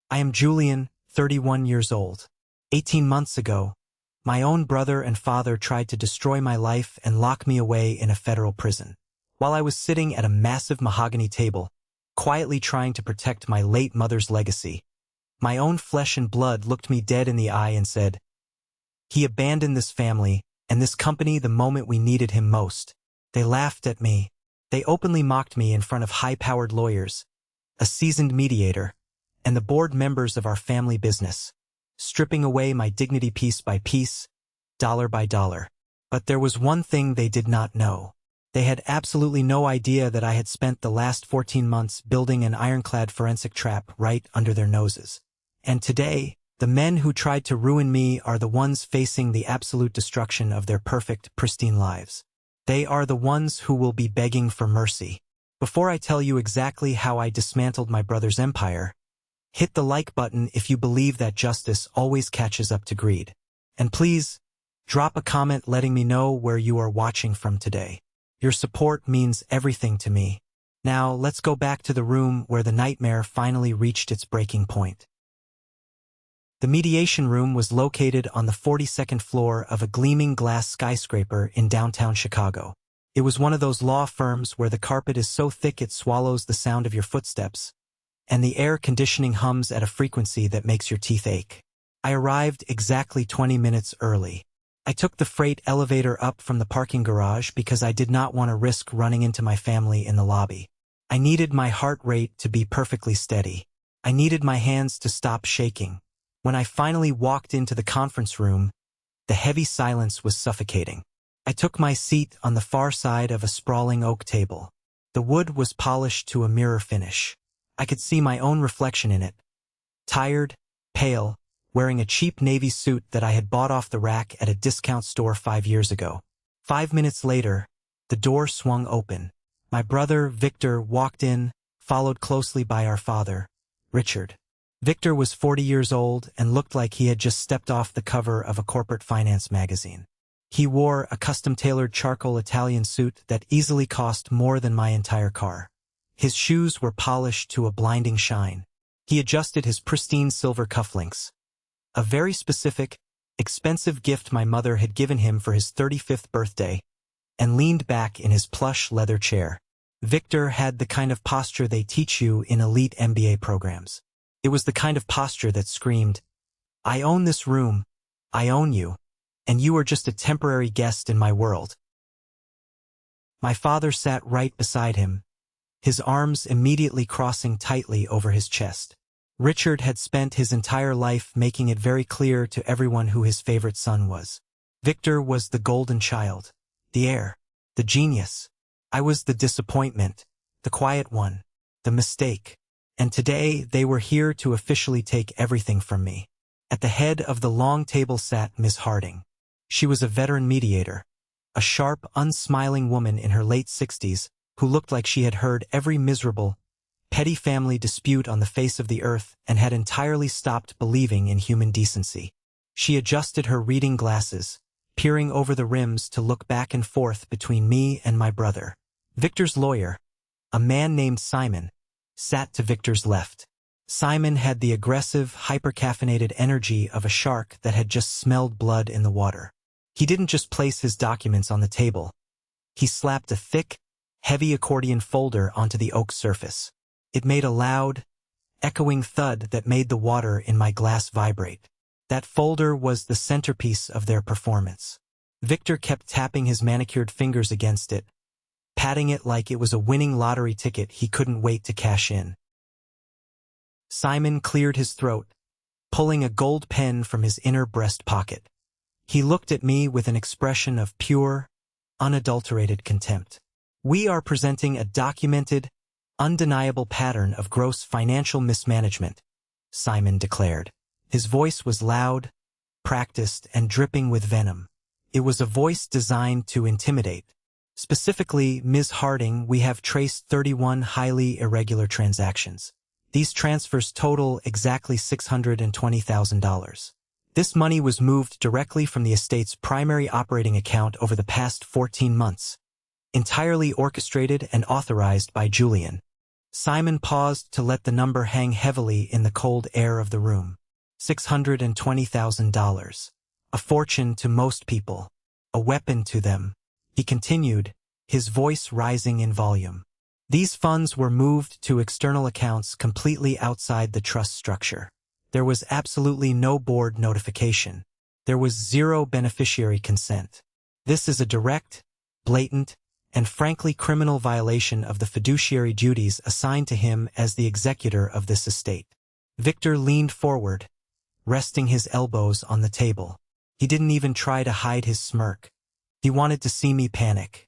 I am Julian, 31 years old. 18 months ago, my own brother and father tried to destroy my life and lock me away in a federal prison. While I was sitting at a massive mahogany table, quietly trying to protect my late mother's legacy, my own flesh and blood looked me dead in the eye and said, "He abandoned this family and this company the moment we needed him most." They laughed at me. They openly mocked me in front of high-powered lawyers, a seasoned mediator, and the board members of our family business, stripping away my dignity piece by piece, dollar by dollar. But there was one thing they did not know. They had absolutely no idea that I had spent the last 14 months building an ironclad forensic trap right under their noses. And today, the men who tried to ruin me are the ones facing the absolute destruction of their perfect, pristine lives. They are the ones who will be begging for mercy. Before I tell you exactly how I dismantled my brother's empire, hit the like button if you believe that justice always catches up to greed. And please, drop a comment letting me know where you are watching from today. Your support means everything to me. Now, let's go back to the room where the nightmare finally reached its breaking point. The mediation room was located on the 42nd floor of a gleaming glass skyscraper in downtown Chicago. It was one of those law firms where the carpet is so thick it swallows the sound of your footsteps, and the air conditioning hums at a frequency that makes your teeth ache. I arrived exactly 20 minutes early. I took the freight elevator up from the parking garage because I did not want to risk running into my family in the lobby. I needed my heart rate to be perfectly steady. I needed my hands to stop shaking. When I finally walked into the conference room, the heavy silence was suffocating. I took my seat on the far side of a sprawling oak table. The wood was polished to a mirror finish. I could see my own reflection in it. Tired, pale, wearing a cheap navy suit that I had bought off the rack at a discount store 5 years ago. 5 minutes later, the door swung open. My brother, Victor, walked in, followed closely by our father, Richard. Victor was 40 years old and looked like he had just stepped off the cover of a corporate finance magazine. He wore a custom-tailored charcoal Italian suit that easily cost more than my entire car. His shoes were polished to a blinding shine. He adjusted his pristine silver cufflinks, a very specific, expensive gift my mother had given him for his 35th birthday, and leaned back in his plush leather chair. Victor had the kind of posture they teach you in elite MBA programs. It was the kind of posture that screamed, "I own this room, I own you, and you are just a temporary guest in my world." My father sat right beside him, his arms immediately crossing tightly over his chest. Richard had spent his entire life making it very clear to everyone who his favorite son was. Victor was the golden child, the heir, the genius. I was the disappointment, the quiet one, the mistake. And today they were here to officially take everything from me. At the head of the long table sat Miss Harding. She was a veteran mediator, a sharp, unsmiling woman in her late 60s who looked like she had heard every miserable, petty family dispute on the face of the earth and had entirely stopped believing in human decency. She adjusted her reading glasses, peering over the rims to look back and forth between me and my brother. Victor's lawyer, a man named Simon, sat to Victor's left. Simon had the aggressive, hyper-caffeinated energy of a shark that had just smelled blood in the water. He didn't just place his documents on the table. He slapped a thick, heavy accordion folder onto the oak surface. It made a loud, echoing thud that made the water in my glass vibrate. That folder was the centerpiece of their performance. Victor kept tapping his manicured fingers against it, patting it like it was a winning lottery ticket he couldn't wait to cash in. Simon cleared his throat, pulling a gold pen from his inner breast pocket. He looked at me with an expression of pure, unadulterated contempt. "We are presenting a documented, undeniable pattern of gross financial mismanagement," Simon declared. His voice was loud, practiced, and dripping with venom. It was a voice designed to intimidate. Specifically, Ms. Harding, we have traced 31 highly irregular transactions. These transfers total exactly $620,000. This money was moved directly from the estate's primary operating account over the past 14 months, entirely orchestrated and authorized by Julian. Simon paused to let the number hang heavily in the cold air of the room. $620,000. A fortune to most people. A weapon to them. He continued, his voice rising in volume. These funds were moved to external accounts completely outside the trust structure. There was absolutely no board notification. There was zero beneficiary consent. This is a direct, blatant, and frankly criminal violation of the fiduciary duties assigned to him as the executor of this estate. Victor leaned forward, resting his elbows on the table. He didn't even try to hide his smirk. He wanted to see me panic.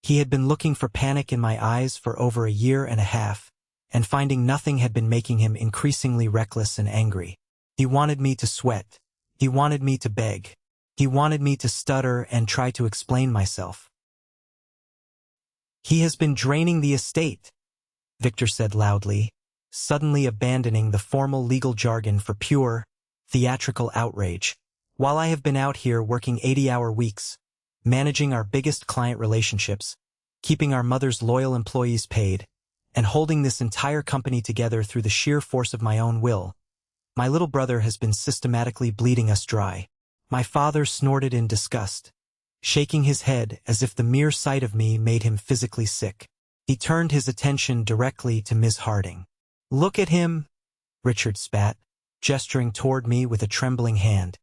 He had been looking for panic in my eyes for over a year and a half, and finding nothing had been making him increasingly reckless and angry. He wanted me to sweat. He wanted me to beg. He wanted me to stutter and try to explain myself. He has been draining the estate, Victor said loudly, suddenly abandoning the formal legal jargon for pure, theatrical outrage. While I have been out here working 80-hour weeks, managing our biggest client relationships, keeping our mother's loyal employees paid, and holding this entire company together through the sheer force of my own will, my little brother has been systematically bleeding us dry. My father snorted in disgust, shaking his head as if the mere sight of me made him physically sick. He turned his attention directly to Ms. Harding. "Look at him," Richard spat, gesturing toward me with a trembling hand.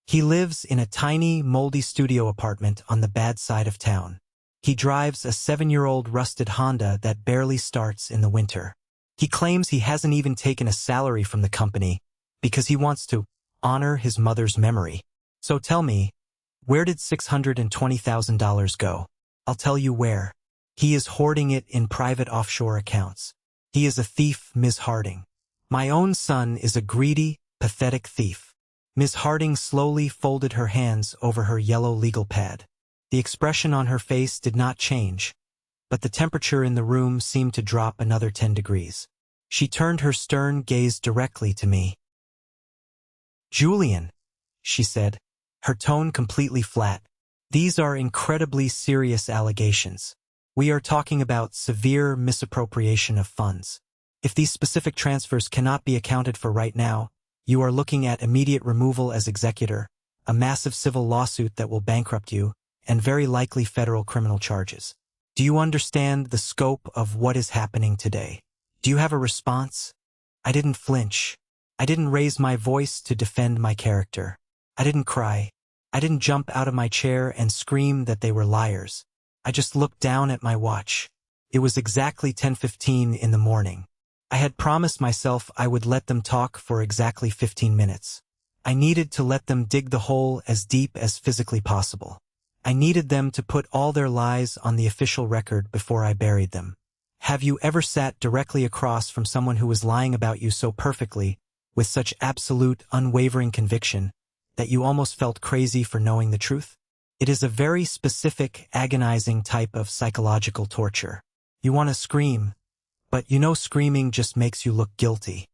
"He lives in a tiny, moldy studio apartment on the bad side of town. He drives a 7-year-old rusted Honda that barely starts in the winter. He claims he hasn't even taken a salary from the company because he wants to honor his mother's memory. So tell me, where did $620,000 go? I'll tell you where. He is hoarding it in private offshore accounts. He is a thief, Ms. Harding. My own son is a greedy, pathetic thief." Ms. Harding slowly folded her hands over her yellow legal pad. The expression on her face did not change, but the temperature in the room seemed to drop another 10 degrees. She turned her stern gaze directly to me. "Julian," she said, her tone completely flat, "these are incredibly serious allegations. We are talking about severe misappropriation of funds. If these specific transfers cannot be accounted for right now, you are looking at immediate removal as executor, a massive civil lawsuit that will bankrupt you, and very likely federal criminal charges. Do you understand the scope of what is happening today? Do you have a response?" I didn't flinch. I didn't raise my voice to defend my character. I didn't cry. I didn't jump out of my chair and scream that they were liars. I just looked down at my watch. It was exactly 10:15 in the morning. I had promised myself I would let them talk for exactly 15 minutes. I needed to let them dig the hole as deep as physically possible. I needed them to put all their lies on the official record before I buried them. Have you ever sat directly across from someone who was lying about you so perfectly, with such absolute, unwavering conviction, that you almost felt crazy for knowing the truth? It is a very specific, agonizing type of psychological torture. You want to scream, but you know screaming just makes you look guilty.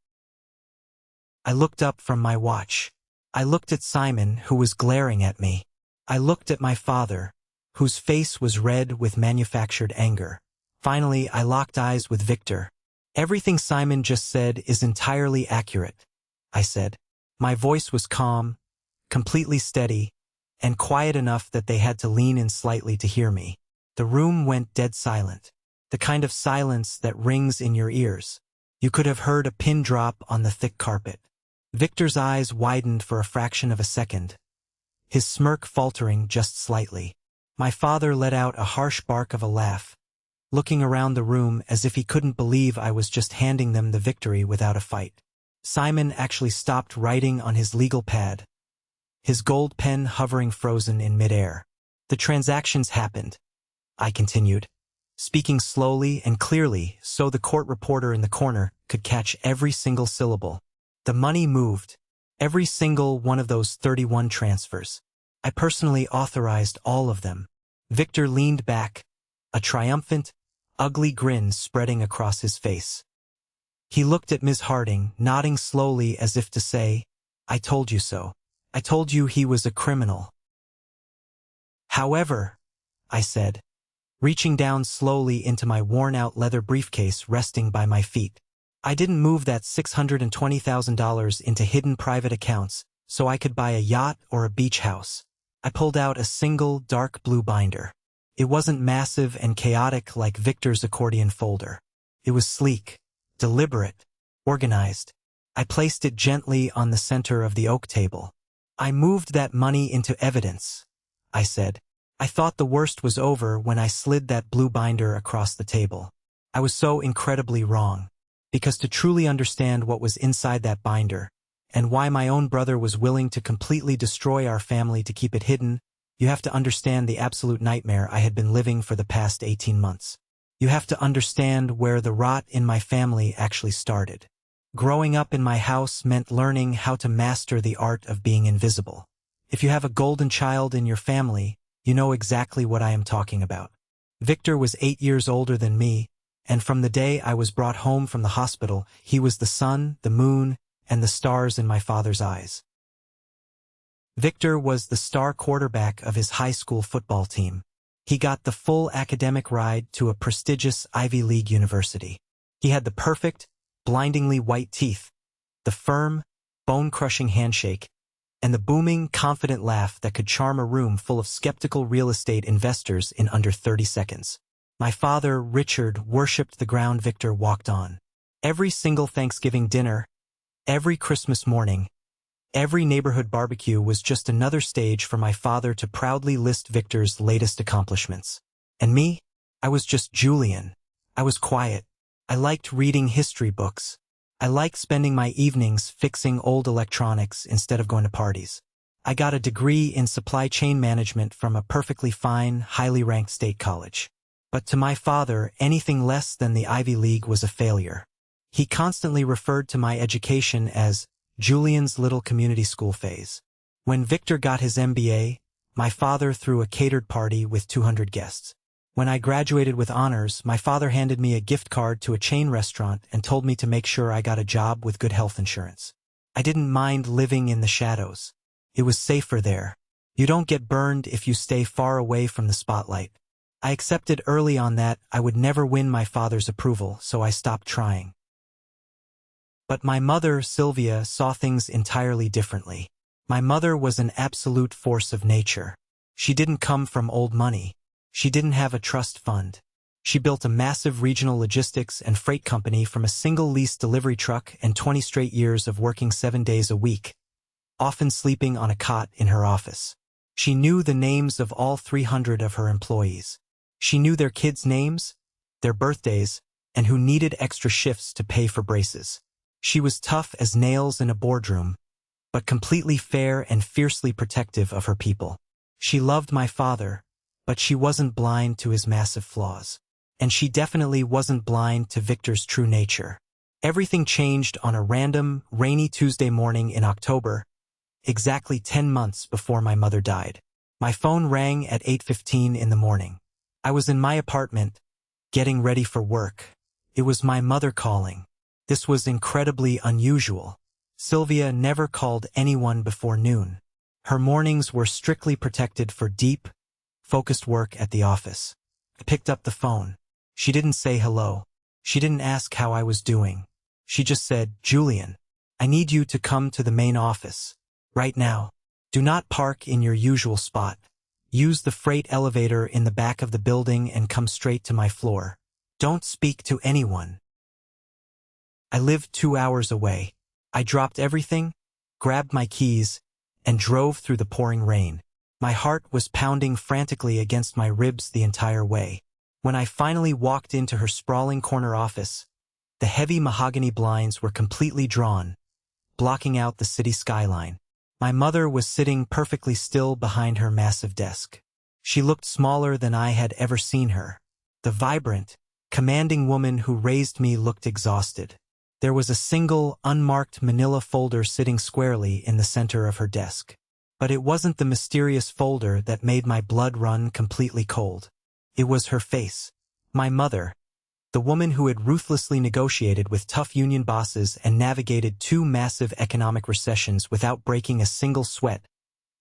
I looked up from my watch. I looked at Simon, who was glaring at me. I looked at my father, whose face was red with manufactured anger. Finally, I locked eyes with Victor. "Everything Simon just said is entirely accurate," I said. My voice was calm, completely steady, and quiet enough that they had to lean in slightly to hear me. The room went dead silent, the kind of silence that rings in your ears. You could have heard a pin drop on the thick carpet. Victor's eyes widened for a fraction of a second, his smirk faltering just slightly. My father let out a harsh bark of a laugh, looking around the room as if he couldn't believe I was just handing them the victory without a fight. Simon actually stopped writing on his legal pad, his gold pen hovering frozen in midair. "The transactions happened," I continued, speaking slowly and clearly so the court reporter in the corner could catch every single syllable. "The money moved. Every single one of those 31 transfers. I personally authorized all of them." Victor leaned back, a triumphant, ugly grin spreading across his face. He looked at Ms. Harding, nodding slowly as if to say, "I told you so. I told you he was a criminal." "However," I said, reaching down slowly into my worn-out leather briefcase resting by my feet. I didn't move that $620,000 into hidden private accounts so I could buy a yacht or a beach house. I pulled out a single dark blue binder. It wasn't massive and chaotic like Victor's accordion folder. It was sleek, deliberate, organized. I placed it gently on the center of the oak table. "I moved that money into evidence," I said. I thought the worst was over when I slid that blue binder across the table. I was so incredibly wrong. Because to truly understand what was inside that binder, and why my own brother was willing to completely destroy our family to keep it hidden, you have to understand the absolute nightmare I had been living for the past 18 months. You have to understand where the rot in my family actually started. Growing up in my house meant learning how to master the art of being invisible. If you have a golden child in your family, you know exactly what I am talking about. Victor was 8 years older than me, and from the day I was brought home from the hospital, he was the sun, the moon, and the stars in my father's eyes. Victor was the star quarterback of his high school football team. He got the full academic ride to a prestigious Ivy League university. He had the perfect, blindingly white teeth, the firm, bone-crushing handshake, and the booming, confident laugh that could charm a room full of skeptical real estate investors in under 30 seconds. My father, Richard, worshipped the ground Victor walked on. Every single Thanksgiving dinner, every Christmas morning, every neighborhood barbecue was just another stage for my father to proudly list Victor's latest accomplishments. And me? I was just Julian. I was quiet. I liked reading history books. I liked spending my evenings fixing old electronics instead of going to parties. I got a degree in supply chain management from a perfectly fine, highly ranked state college. But to my father, anything less than the Ivy League was a failure. He constantly referred to my education as Julian's little community school phase. When Victor got his MBA, my father threw a catered party with 200 guests. When I graduated with honors, my father handed me a gift card to a chain restaurant and told me to make sure I got a job with good health insurance. I didn't mind living in the shadows. It was safer there. You don't get burned if you stay far away from the spotlight. I accepted early on that I would never win my father's approval, so I stopped trying. But my mother, Sylvia, saw things entirely differently. My mother was an absolute force of nature. She didn't come from old money. She didn't have a trust fund. She built a massive regional logistics and freight company from a single leased delivery truck and 20 straight years of working 7 days a week, often sleeping on a cot in her office. She knew the names of all 300 of her employees. She knew their kids' names, their birthdays, and who needed extra shifts to pay for braces. She was tough as nails in a boardroom, but completely fair and fiercely protective of her people. She loved my father, but she wasn't blind to his massive flaws. And she definitely wasn't blind to Victor's true nature. Everything changed on a random, rainy Tuesday morning in October, exactly 10 months before my mother died. My phone rang at 8:15 in the morning. I was in my apartment, getting ready for work. It was my mother calling. This was incredibly unusual. Sylvia never called anyone before noon. Her mornings were strictly protected for deep, focused work at the office. I picked up the phone. She didn't say hello. She didn't ask how I was doing. She just said, "Julian, I need you to come to the main office. Right now. Do not park in your usual spot. Use the freight elevator in the back of the building and come straight to my floor. Don't speak to anyone." I lived 2 hours away. I dropped everything, grabbed my keys, and drove through the pouring rain. My heart was pounding frantically against my ribs the entire way. When I finally walked into her sprawling corner office, the heavy mahogany blinds were completely drawn, blocking out the city skyline. My mother was sitting perfectly still behind her massive desk. She looked smaller than I had ever seen her. The vibrant, commanding woman who raised me looked exhausted. There was a single, unmarked manila folder sitting squarely in the center of her desk. But it wasn't the mysterious folder that made my blood run completely cold. It was her face. My mother, the woman who had ruthlessly negotiated with tough union bosses and navigated 2 massive economic recessions without breaking a single sweat,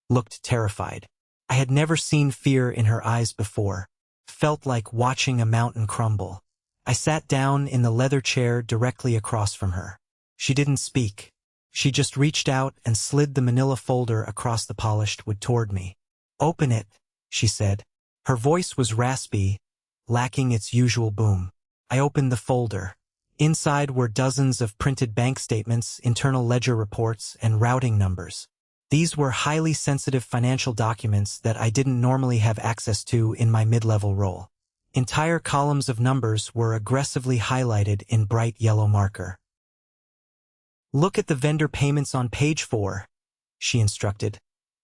looked terrified. I had never seen fear in her eyes before. felt like watching a mountain crumble. I sat down in the leather chair directly across from her. She didn't speak. She just reached out and slid the manila folder across the polished wood toward me. "Open it," she said. Her voice was raspy, lacking its usual boom. I opened the folder. Inside were dozens of printed bank statements, internal ledger reports, and routing numbers. These were highly sensitive financial documents that I didn't normally have access to in my mid-level role. Entire columns of numbers were aggressively highlighted in bright yellow marker. "Look at the vendor payments on page 4, she instructed,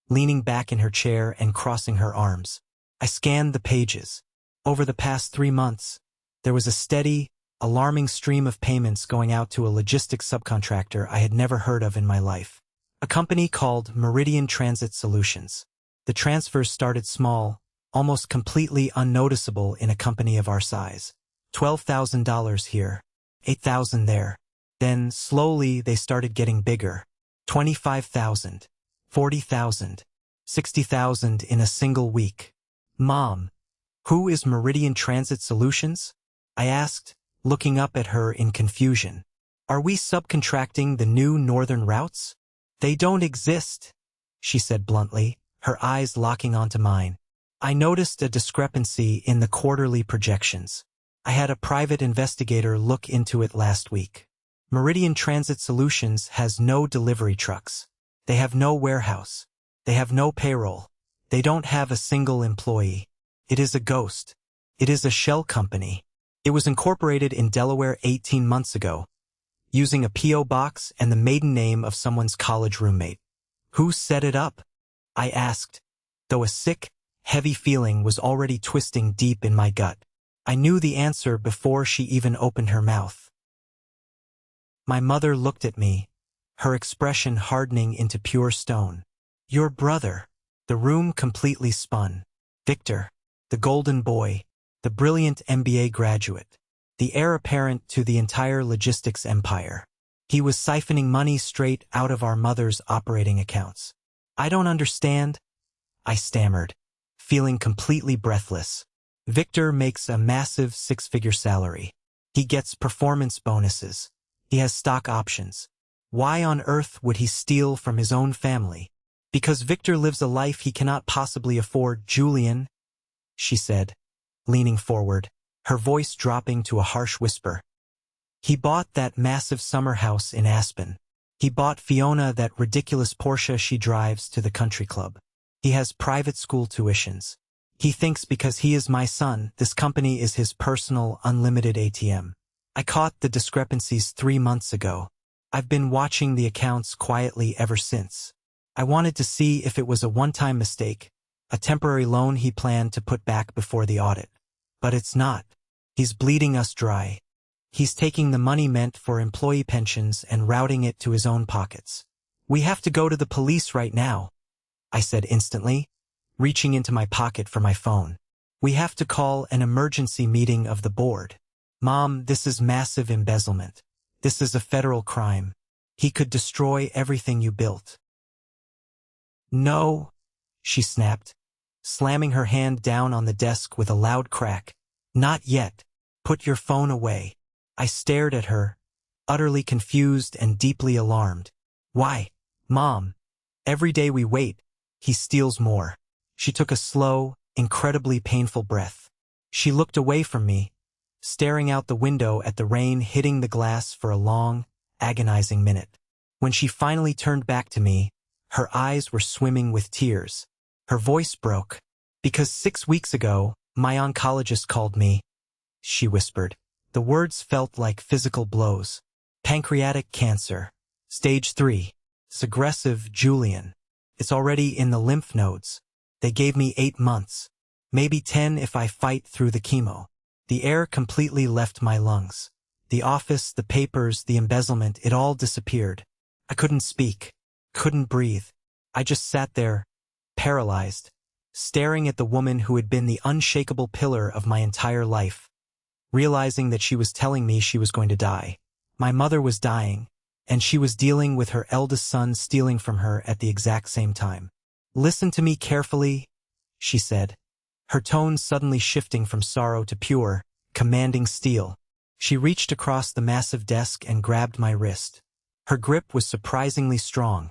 leaning back in her chair and crossing her arms. I scanned the pages. Over the past 3 months, there was a steady, alarming stream of payments going out to a logistics subcontractor I had never heard of in my life. A company called Meridian Transit Solutions. The transfers started small, almost completely unnoticeable in a company of our size. $12,000 here, $8,000 there. Then, slowly, they started getting bigger. $25,000, $40,000, $60,000 in a single week. "Mom, who is Meridian Transit Solutions?" I asked, looking up at her in confusion. "Are we subcontracting the new northern routes?" "They don't exist," she said bluntly, her eyes locking onto mine. I noticed a discrepancy in the quarterly projections. I had a private investigator look into it last week. Meridian Transit Solutions has no delivery trucks. They have no warehouse. They have no payroll. They don't have a single employee. It is a ghost. It is a shell company. It was incorporated in Delaware 18 months ago, using a P.O. box and the maiden name of someone's college roommate. "Who set it up?" I asked, though a sick, heavy feeling was already twisting deep in my gut. I knew the answer before she even opened her mouth. My mother looked at me, her expression hardening into pure stone. "Your brother." The room completely spun. Victor, the golden boy, the brilliant MBA graduate, the heir apparent to the entire logistics empire. He was siphoning money straight out of our mother's operating accounts. "I don't understand," I stammered, feeling completely breathless. "Victor makes a massive 6-figure salary. He gets performance bonuses. He has stock options. Why on earth would he steal from his own family? Because Victor lives a life he cannot possibly afford, Julian," she said, leaning forward, her voice dropping to a harsh whisper. "He bought that massive summer house in Aspen. He bought Fiona that ridiculous Porsche she drives to the country club. He has private school tuitions. He thinks because he is my son, this company is his personal, unlimited ATM. I caught the discrepancies 3 months ago. I've been watching the accounts quietly ever since. I wanted to see if it was a one-time mistake, a temporary loan he planned to put back before the audit. But it's not. He's bleeding us dry. He's taking the money meant for employee pensions and routing it to his own pockets. We have to go to the police right now," I said instantly, reaching into my pocket for my phone. "We have to call an emergency meeting of the board. Mom, this is massive embezzlement. This is a federal crime. He could destroy everything you built." "No," she snapped, slamming her hand down on the desk with a loud crack. "Not yet. Put your phone away." I stared at her, utterly confused and deeply alarmed. "Why, Mom? Every day we wait, he steals more." She took a slow, incredibly painful breath. She looked away from me, staring out the window at the rain hitting the glass for a long, agonizing minute. When she finally turned back to me, her eyes were swimming with tears. Her voice broke. "Because 6 weeks ago, my oncologist called me," she whispered. The words felt like physical blows. "Pancreatic cancer. Stage 3. It's aggressive, Julian. It's already in the lymph nodes. They gave me 8 months. Maybe 10 if I fight through the chemo." The air completely left my lungs. The office, the papers, the embezzlement, it all disappeared. I couldn't speak, couldn't breathe. I just sat there, paralyzed, staring at the woman who had been the unshakable pillar of my entire life, realizing that she was telling me she was going to die. My mother was dying, and she was dealing with her eldest son stealing from her at the exact same time. "Listen to me carefully," she said, her tone suddenly shifting from sorrow to pure, commanding steel. She reached across the massive desk and grabbed my wrist. Her grip was surprisingly strong,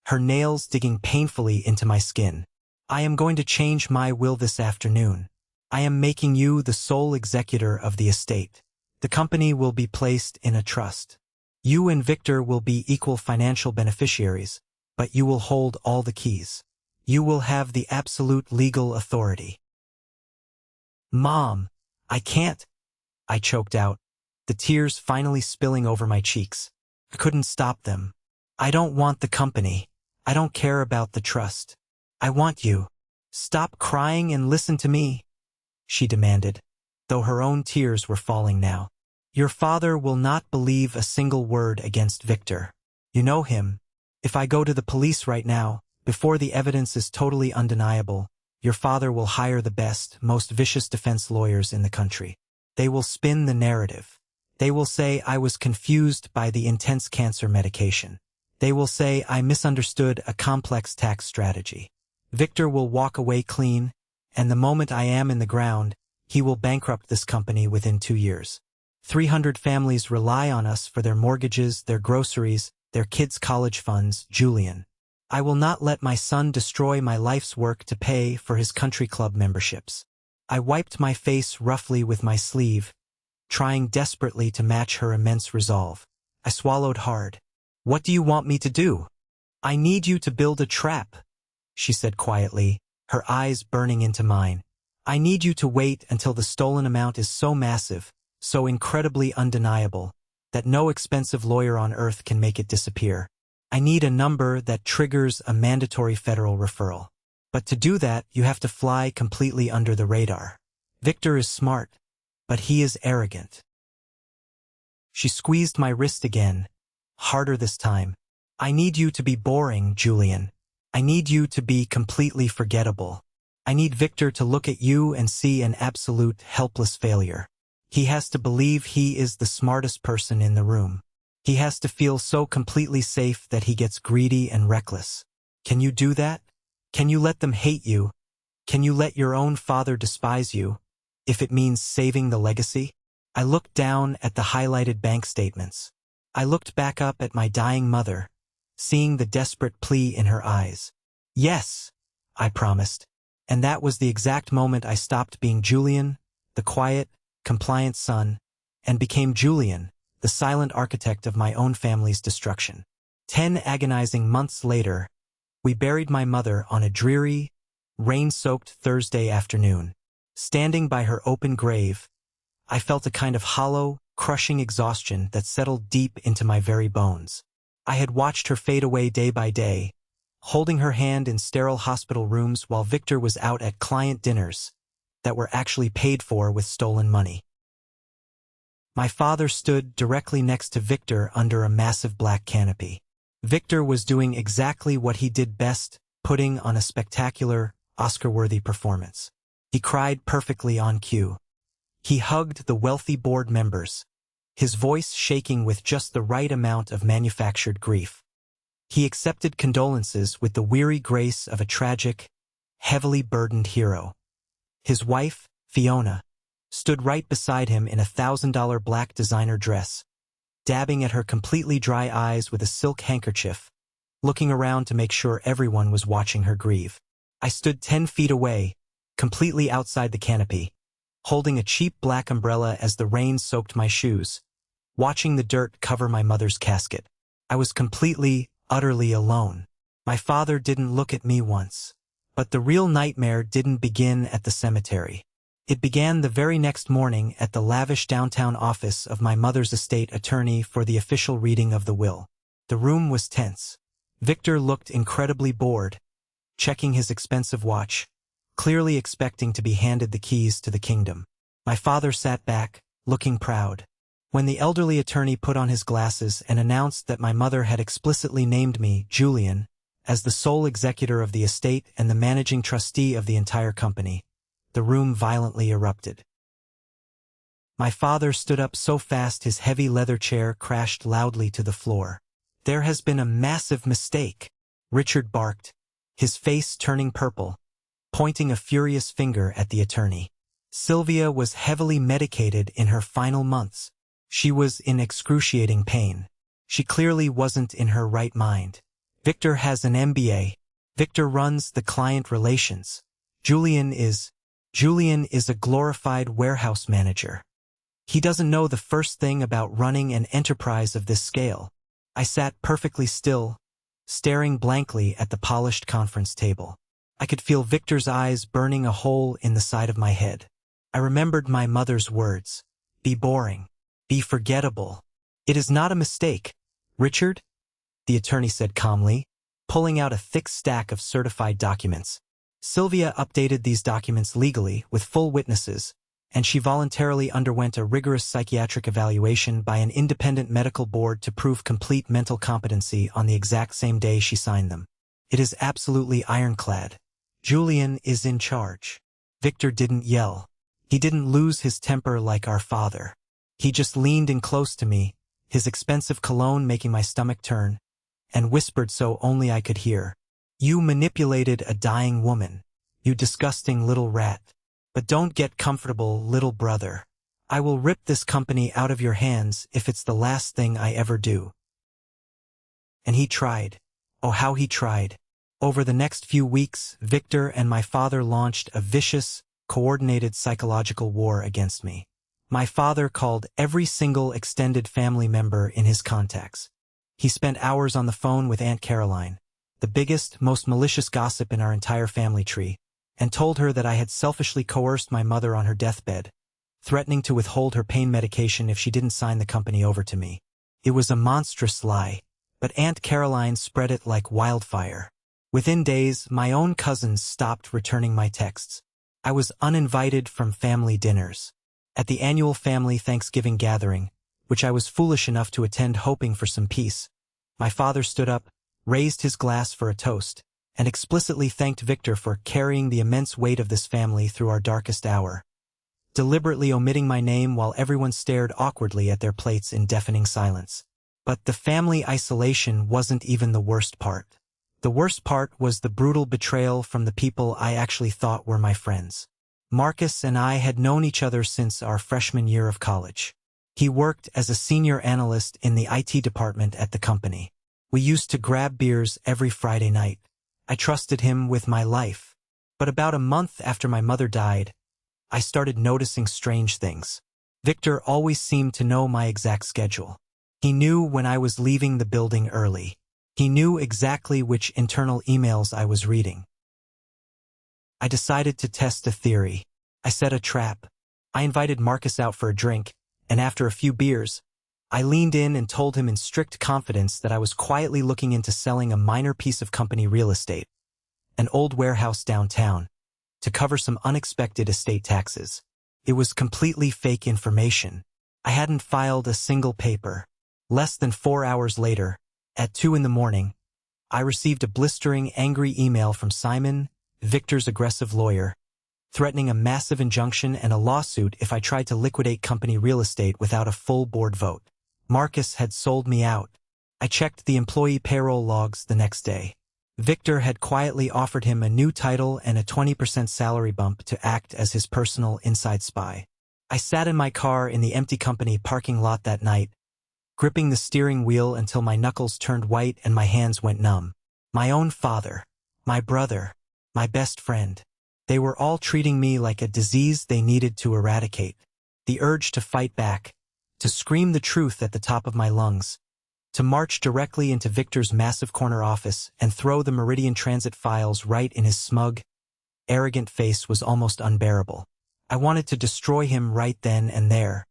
her nails digging painfully into my skin. I am going to change my will this afternoon. I am making you the sole executor of the estate. The company will be placed in a trust. You and Victor will be equal financial beneficiaries, but you will hold all the keys. You will have the absolute legal authority. Mom, I can't, I choked out, the tears finally spilling over my cheeks. I couldn't stop them. I don't want the company. I don't care about the trust. I want you. Stop crying and listen to me, she demanded, though her own tears were falling now. Your father will not believe a single word against Victor. You know him. If I go to the police right now, before the evidence is totally undeniable, your father will hire the best, most vicious defense lawyers in the country. They will spin the narrative. They will say I was confused by the intense cancer medication. They will say I misunderstood a complex tax strategy. Victor will walk away clean, and the moment I am in the ground, he will bankrupt this company within 2 years. 300 families rely on us for their mortgages, their groceries, their kids' college funds, Julian. I will not let my son destroy my life's work to pay for his country club memberships. I wiped my face roughly with my sleeve, trying desperately to match her immense resolve. I swallowed hard. What do you want me to do? I need you to build a trap, she said quietly, her eyes burning into mine. I need you to wait until the stolen amount is so massive, so incredibly undeniable, that no expensive lawyer on earth can make it disappear. I need a number that triggers a mandatory federal referral. But to do that, you have to fly completely under the radar. Victor is smart, but he is arrogant. She squeezed my wrist again, harder this time. I need you to be boring, Julian. I need you to be completely forgettable. I need Victor to look at you and see an absolute helpless failure. He has to believe he is the smartest person in the room. He has to feel so completely safe that he gets greedy and reckless. Can you do that? Can you let them hate you? Can you let your own father despise you, if it means saving the legacy? I looked down at the highlighted bank statements. I looked back up at my dying mother, seeing the desperate plea in her eyes. Yes, I promised. And that was the exact moment I stopped being Julian, the quiet, compliant son, and became Julian, the silent architect of my own family's destruction. 10 agonizing months later, we buried my mother on a dreary, rain-soaked Thursday afternoon. Standing by her open grave, I felt a kind of hollow, crushing exhaustion that settled deep into my very bones. I had watched her fade away day by day, holding her hand in sterile hospital rooms while Victor was out at client dinners that were actually paid for with stolen money. My father stood directly next to Victor under a massive black canopy. Victor was doing exactly what he did best, putting on a spectacular, Oscar-worthy performance. He cried perfectly on cue. He hugged the wealthy board members, his voice shaking with just the right amount of manufactured grief. He accepted condolences with the weary grace of a tragic, heavily burdened hero. His wife, Fiona, stood right beside him in a $1,000 black designer dress, dabbing at her completely dry eyes with a silk handkerchief, looking around to make sure everyone was watching her grieve. I stood 10 feet away, completely outside the canopy, holding a cheap black umbrella as the rain soaked my shoes, watching the dirt cover my mother's casket. I was completely, utterly alone. My father didn't look at me once. But the real nightmare didn't begin at the cemetery. It began the very next morning at the lavish downtown office of my mother's estate attorney for the official reading of the will. The room was tense. Victor looked incredibly bored, checking his expensive watch, clearly expecting to be handed the keys to the kingdom. My father sat back, looking proud. When the elderly attorney put on his glasses and announced that my mother had explicitly named me, Julian, as the sole executor of the estate and the managing trustee of the entire company, the room violently erupted. My father stood up so fast his heavy leather chair crashed loudly to the floor. There has been a massive mistake, Richard barked, his face turning purple. pointing a furious finger at the attorney. Sylvia was heavily medicated in her final months. She was in excruciating pain. She clearly wasn't in her right mind. Victor has an MBA. Victor runs the client relations. Julian is a glorified warehouse manager. He doesn't know the first thing about running an enterprise of this scale. I sat perfectly still, staring blankly at the polished conference table. I could feel Victor's eyes burning a hole in the side of my head. I remembered my mother's words. Be boring. Be forgettable. It is not a mistake, Richard, the attorney said calmly, pulling out a thick stack of certified documents. Sylvia updated these documents legally with full witnesses, and she voluntarily underwent a rigorous psychiatric evaluation by an independent medical board to prove complete mental competency on the exact same day she signed them. It is absolutely ironclad. Julian is in charge. Victor didn't yell. He didn't lose his temper like our father. He just leaned in close to me, his expensive cologne making my stomach turn, and whispered so only I could hear. You manipulated a dying woman, you disgusting little rat. But don't get comfortable, little brother. I will rip this company out of your hands if it's the last thing I ever do. And he tried. Oh, how he tried. Over the next few weeks, Victor and my father launched a vicious, coordinated psychological war against me. My father called every single extended family member in his contacts. He spent hours on the phone with Aunt Caroline, the biggest, most malicious gossip in our entire family tree, and told her that I had selfishly coerced my mother on her deathbed, threatening to withhold her pain medication if she didn't sign the company over to me. It was a monstrous lie, but Aunt Caroline spread it like wildfire. Within days, my own cousins stopped returning my texts. I was uninvited from family dinners. At the annual family Thanksgiving gathering, which I was foolish enough to attend hoping for some peace, my father stood up, raised his glass for a toast, and explicitly thanked Victor for carrying the immense weight of this family through our darkest hour, deliberately omitting my name while everyone stared awkwardly at their plates in deafening silence. But the family isolation wasn't even the worst part. The worst part was the brutal betrayal from the people I actually thought were my friends. Marcus and I had known each other since our freshman year of college. He worked as a senior analyst in the IT department at the company. We used to grab beers every Friday night. I trusted him with my life. But about a month after my mother died, I started noticing strange things. Victor always seemed to know my exact schedule. He knew when I was leaving the building early. He knew exactly which internal emails I was reading. I decided to test a theory. I set a trap. I invited Marcus out for a drink, and after a few beers, I leaned in and told him in strict confidence that I was quietly looking into selling a minor piece of company real estate, an old warehouse downtown, to cover some unexpected estate taxes. It was completely fake information. I hadn't filed a single paper. Less than 4 hours later, at 2 a.m, I received a blistering, angry email from Simon, Victor's aggressive lawyer, threatening a massive injunction and a lawsuit if I tried to liquidate company real estate without a full board vote. Marcus had sold me out. I checked the employee payroll logs the next day. Victor had quietly offered him a new title and a 20% salary bump to act as his personal inside spy. I sat in my car in the empty company parking lot that night, gripping the steering wheel until my knuckles turned white and my hands went numb. My own father, my brother, my best friend. They were all treating me like a disease they needed to eradicate. The urge to fight back, to scream the truth at the top of my lungs, to march directly into Victor's massive corner office and throw the Meridian Transit files right in his smug, arrogant face was almost unbearable. I wanted to destroy him right then and there.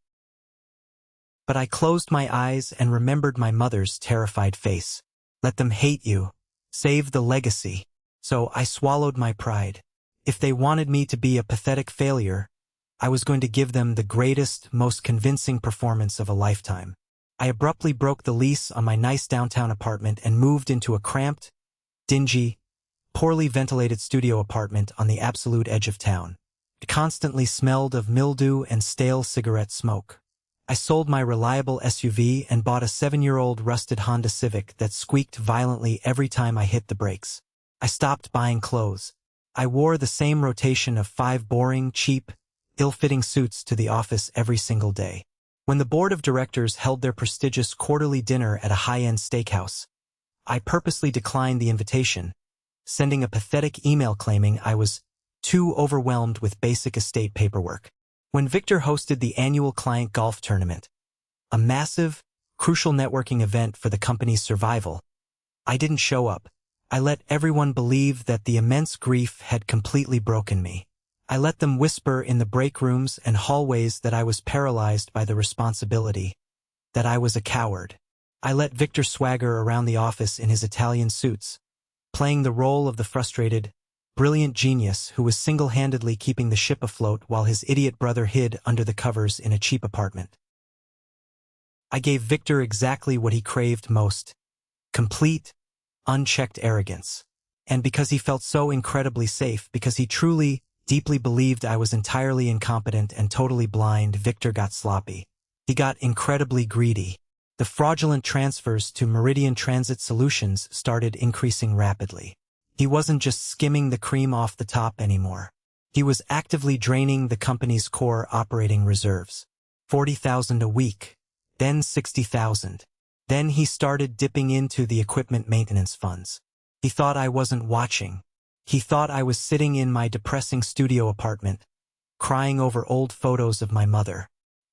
But I closed my eyes and remembered my mother's terrified face. Let them hate you. Save the legacy. So I swallowed my pride. If they wanted me to be a pathetic failure, I was going to give them the greatest, most convincing performance of a lifetime. I abruptly broke the lease on my nice downtown apartment and moved into a cramped, dingy, poorly ventilated studio apartment on the absolute edge of town. It constantly smelled of mildew and stale cigarette smoke. I sold my reliable SUV and bought a 7-year-old rusted Honda Civic that squeaked violently every time I hit the brakes. I stopped buying clothes. I wore the same rotation of 5 boring, cheap, ill-fitting suits to the office every single day. When the board of directors held their prestigious quarterly dinner at a high-end steakhouse, I purposely declined the invitation, sending a pathetic email claiming I was too overwhelmed with basic estate paperwork. When Victor hosted the annual client golf tournament, a massive, crucial networking event for the company's survival, I didn't show up. I let everyone believe that the immense grief had completely broken me. I let them whisper in the break rooms and hallways that I was paralyzed by the responsibility, that I was a coward. I let Victor swagger around the office in his Italian suits, playing the role of the frustrated, brilliant genius who was single-handedly keeping the ship afloat while his idiot brother hid under the covers in a cheap apartment. I gave Victor exactly what he craved most: complete, unchecked arrogance. And because he felt so incredibly safe, because he truly, deeply believed I was entirely incompetent and totally blind, Victor got sloppy. He got incredibly greedy. The fraudulent transfers to Meridian Transit Solutions started increasing rapidly. He wasn't just skimming the cream off the top anymore. He was actively draining the company's core operating reserves. 40,000 a week, then 60,000. Then he started dipping into the equipment maintenance funds. He thought I wasn't watching. He thought I was sitting in my depressing studio apartment, crying over old photos of my mother.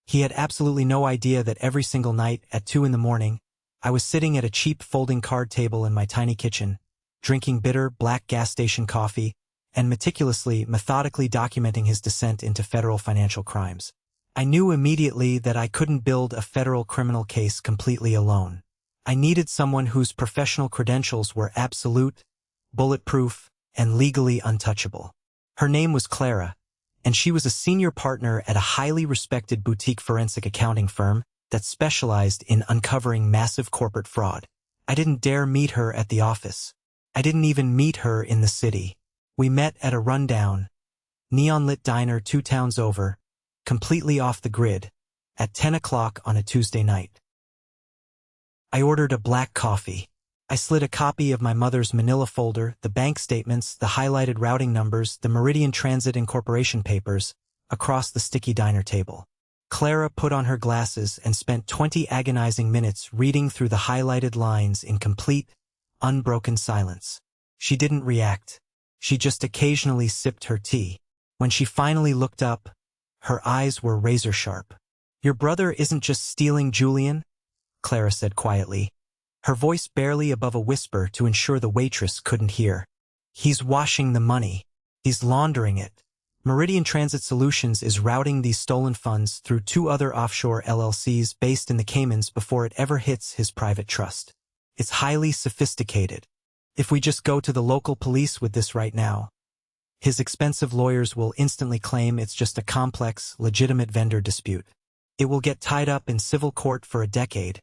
He had absolutely no idea that every single night at 2 in the morning, I was sitting at a cheap folding card table in my tiny kitchen, drinking bitter, black gas station coffee, and methodically documenting his descent into federal financial crimes. I knew immediately that I couldn't build a federal criminal case completely alone. I needed someone whose professional credentials were absolute, bulletproof, and legally untouchable. Her name was Clara, and she was a senior partner at a highly respected boutique forensic accounting firm that specialized in uncovering massive corporate fraud. I didn't dare meet her at the office. I didn't even meet her in the city. We met at a rundown, neon-lit diner 2 towns over, completely off the grid, at 10 o'clock on a Tuesday night. I ordered a black coffee. I slid a copy of my mother's manila folder, the bank statements, the highlighted routing numbers, the Meridian Transit Incorporation papers, across the sticky diner table. Clara put on her glasses and spent 20 agonizing minutes reading through the highlighted lines in complete, unbroken silence. She didn't react. She just occasionally sipped her tea. When she finally looked up, her eyes were razor-sharp. "Your brother isn't just stealing Julian," Clara said quietly, her voice barely above a whisper to ensure the waitress couldn't hear. "He's washing the money. He's laundering it. Meridian Transit Solutions is routing these stolen funds through 2 other offshore LLCs based in the Caymans before it ever hits his private trust. It's highly sophisticated. If we just go to the local police with this right now, his expensive lawyers will instantly claim it's just a complex, legitimate vendor dispute. It will get tied up in civil court for a decade,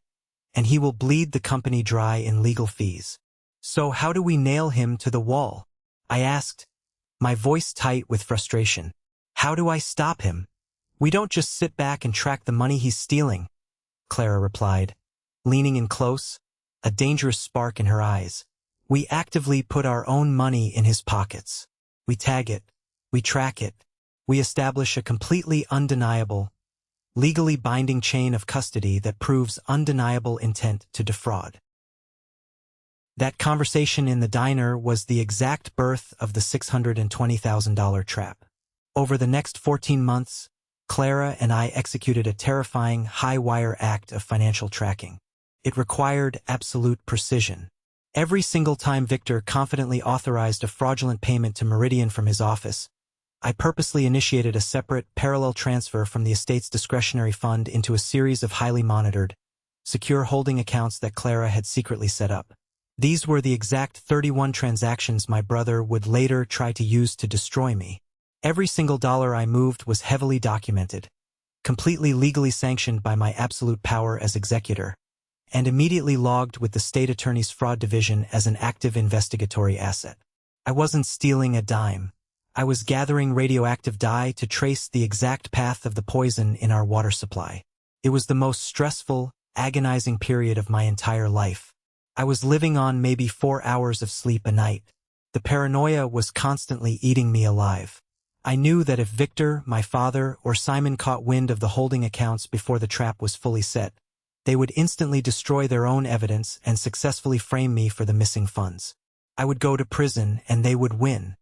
and he will bleed the company dry in legal fees. So how do we nail him to the wall?" I asked, my voice tight with frustration. "How do I stop him?" "We don't just sit back and track the money he's stealing," Clara replied, leaning in close, a dangerous spark in her eyes. "We actively put our own money in his pockets. We tag it, we track it, we establish a completely undeniable, legally binding chain of custody that proves undeniable intent to defraud." That conversation in the diner was the exact birth of the $620,000 trap. Over the next 14 months, Clara and I executed a terrifying, high-wire act of financial tracking. It required absolute precision. Every single time Victor confidently authorized a fraudulent payment to Meridian from his office, I purposely initiated a separate, parallel transfer from the estate's discretionary fund into a series of highly monitored, secure holding accounts that Clara had secretly set up. These were the exact 31 transactions my brother would later try to use to destroy me. Every single dollar I moved was heavily documented, completely legally sanctioned by my absolute power as executor, and immediately logged with the state attorney's fraud division as an active investigatory asset. I wasn't stealing a dime. I was gathering radioactive dye to trace the exact path of the poison in our water supply. It was the most stressful, agonizing period of my entire life. I was living on maybe 4 hours of sleep a night. The paranoia was constantly eating me alive. I knew that if Victor, my father, or Simon caught wind of the holding accounts before the trap was fully set, they would instantly destroy their own evidence and successfully frame me for the missing funds. I would go to prison and they would win.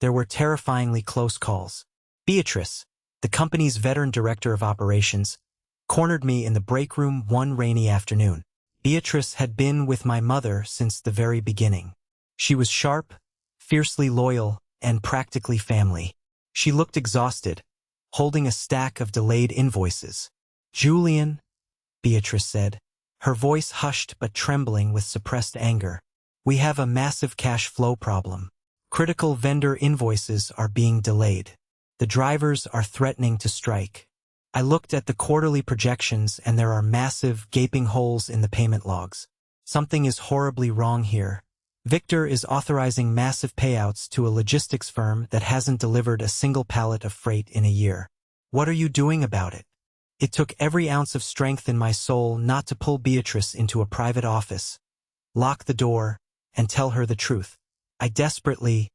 There were terrifyingly close calls. Beatrice, the company's veteran director of operations, cornered me in the break room one rainy afternoon. Beatrice had been with my mother since the very beginning. She was sharp, fiercely loyal, and practically family. She looked exhausted, holding a stack of delayed invoices. "Julian," Beatrice said, her voice hushed but trembling with suppressed anger, "we have a massive cash flow problem. Critical vendor invoices are being delayed. The drivers are threatening to strike." I looked at the quarterly projections and there are massive, gaping holes in the payment logs. Something is horribly wrong here. Victor is authorizing massive payouts to a logistics firm that hasn't delivered a single pallet of freight in a year. What are you doing about it? It took every ounce of strength in my soul not to pull Beatrice into a private office, lock the door, and tell her the truth. I desperately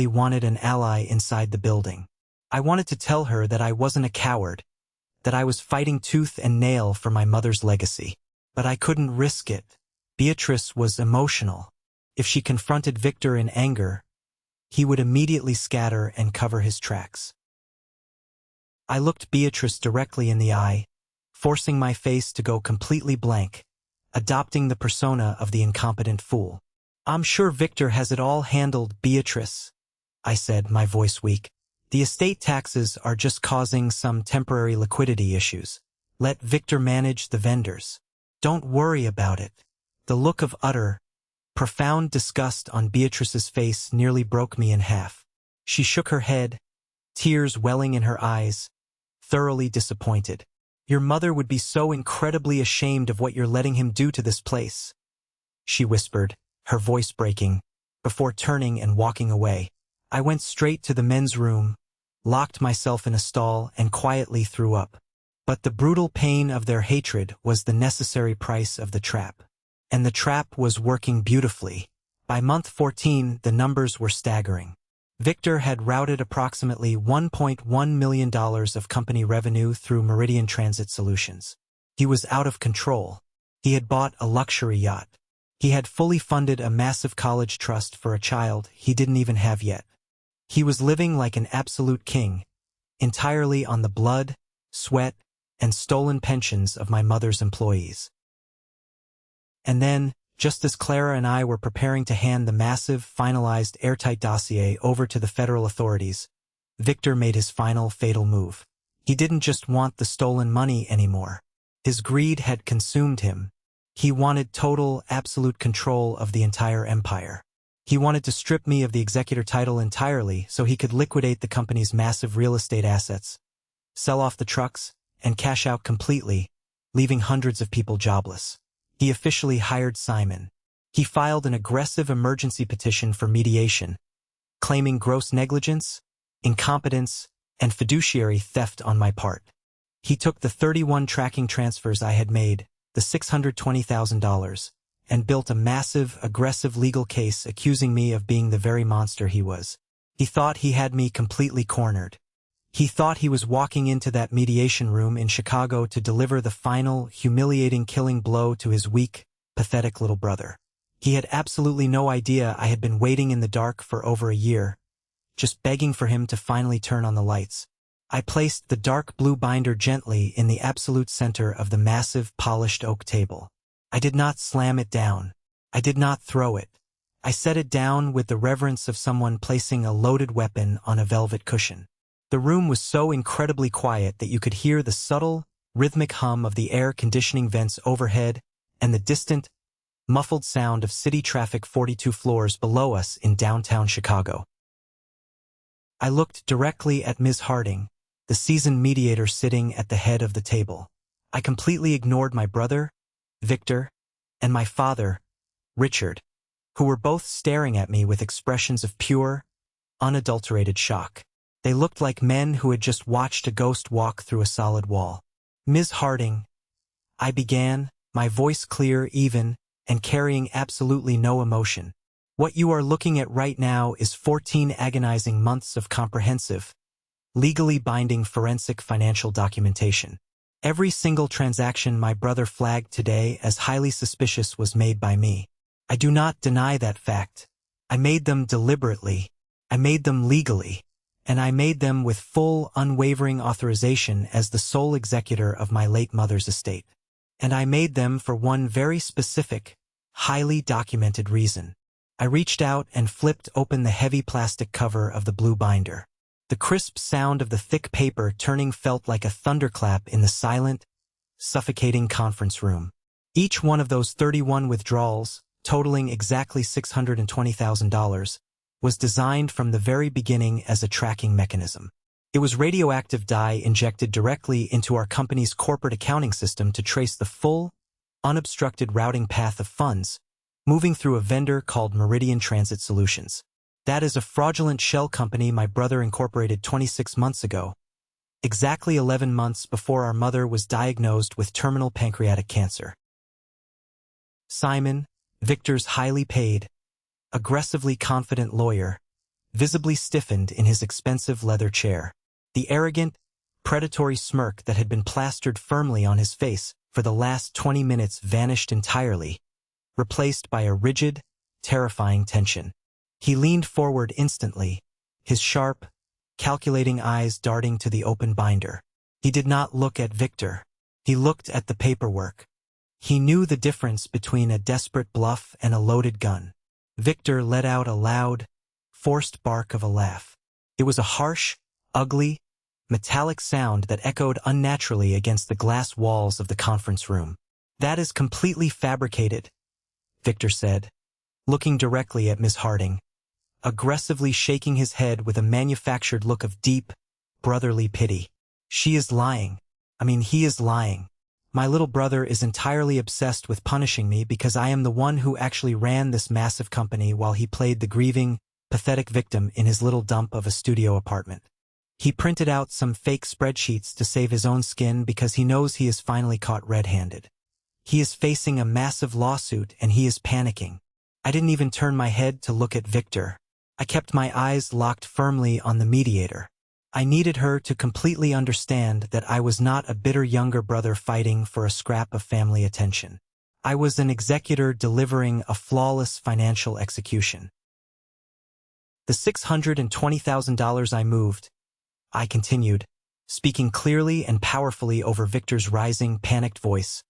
wanted an ally inside the building. I wanted to tell her that I wasn't a coward, that I was fighting tooth and nail for my mother's legacy. But I couldn't risk it. Beatrice was emotional. If she confronted Victor in anger, he would immediately scatter and cover his tracks. I looked Beatrice directly in the eye, forcing my face to go completely blank, adopting the persona of the incompetent fool. "I'm sure Victor has it all handled, Beatrice," I said, my voice weak. "The estate taxes are just causing some temporary liquidity issues. Let Victor manage the vendors. Don't worry about it." The look of utter, profound disgust on Beatrice's face nearly broke me in half. She shook her head, tears welling in her eyes, thoroughly disappointed. "Your mother would be so incredibly ashamed of what you're letting him do to this place," she whispered, her voice breaking, before turning and walking away. I went straight to the men's room, locked myself in a stall, and quietly threw up. But the brutal pain of their hatred was the necessary price of the trap. And the trap was working beautifully. By month 14, the numbers were staggering. Victor had routed approximately $1.1 million of company revenue through Meridian Transit Solutions. He was out of control. He had bought a luxury yacht. He had fully funded a massive college trust for a child he didn't even have yet. He was living like an absolute king, entirely on the blood, sweat, and stolen pensions of my mother's employees. And then, just as Clara and I were preparing to hand the massive, finalized, airtight dossier over to the federal authorities, Victor made his final, fatal move. He didn't just want the stolen money anymore. His greed had consumed him. He wanted total, absolute control of the entire empire. He wanted to strip me of the executor title entirely so he could liquidate the company's massive real estate assets, sell off the trucks, and cash out completely, leaving hundreds of people jobless. He officially hired Simon. He filed an aggressive emergency petition for mediation, claiming gross negligence, incompetence, and fiduciary theft on my part. He took the 31 tracking transfers I had made, the $620,000, and built a massive, aggressive legal case accusing me of being the very monster he was. He thought he had me completely cornered. He thought he was walking into that mediation room in Chicago to deliver the final, humiliating killing blow to his weak, pathetic little brother. He had absolutely no idea I had been waiting in the dark for over a year, just begging for him to finally turn on the lights. I placed the dark blue binder gently in the absolute center of the massive, polished oak table. I did not slam it down. I did not throw it. I set it down with the reverence of someone placing a loaded weapon on a velvet cushion. The room was so incredibly quiet that you could hear the subtle, rhythmic hum of the air conditioning vents overhead and the distant, muffled sound of city traffic 42 floors below us in downtown Chicago. I looked directly at Ms. Harding, the seasoned mediator sitting at the head of the table. I completely ignored my brother, Victor, and my father, Richard, who were both staring at me with expressions of pure, unadulterated shock. They looked like men who had just watched a ghost walk through a solid wall. "Ms. Harding," I began, my voice clear, even, and carrying absolutely no emotion. What you are looking at right now is 14 agonizing months of comprehensive, legally binding forensic financial documentation. Every single transaction my brother flagged today as highly suspicious was made by me. I do not deny that fact. I made them deliberately. I made them legally. And I made them with full, unwavering authorization as the sole executor of my late mother's estate. And I made them for one very specific, highly documented reason. I reached out and flipped open the heavy plastic cover of the blue binder. The crisp sound of the thick paper turning felt like a thunderclap in the silent, suffocating conference room. Each one of those 31 withdrawals, totaling exactly $620,000, was designed from the very beginning as a tracking mechanism. It was radioactive dye injected directly into our company's corporate accounting system to trace the full, unobstructed routing path of funds, moving through a vendor called Mediation Transit Solutions. That is a fraudulent shell company my brother incorporated 26 months ago, exactly 11 months before our mother was diagnosed with terminal pancreatic cancer. Simon, Victor's highly paid, aggressively confident lawyer, visibly stiffened in his expensive leather chair. The arrogant, predatory smirk that had been plastered firmly on his face for the last 20 minutes vanished entirely, replaced by a rigid, terrifying tension. He leaned forward instantly, his sharp, calculating eyes darting to the open binder. He did not look at Victor. He looked at the paperwork. He knew the difference between a desperate bluff and a loaded gun. Victor let out a loud, forced bark of a laugh. It was a harsh, ugly, metallic sound that echoed unnaturally against the glass walls of the conference room. "That is completely fabricated," Victor said, looking directly at Miss Harding, aggressively shaking his head with a manufactured look of deep, brotherly pity. "She is lying. He is lying. My little brother is entirely obsessed with punishing me because I am the one who actually ran this massive company while he played the grieving, pathetic victim in his little dump of a studio apartment. He printed out some fake spreadsheets to save his own skin because he knows he is finally caught red-handed. He is facing a massive lawsuit and he is panicking. I didn't even turn my head to look at Victor. I kept my eyes locked firmly on the mediator. I needed her to completely understand that I was not a bitter younger brother fighting for a scrap of family attention. I was an executor delivering a flawless financial execution. The $620,000 I moved, I continued, speaking clearly and powerfully over Victor's rising, panicked voice,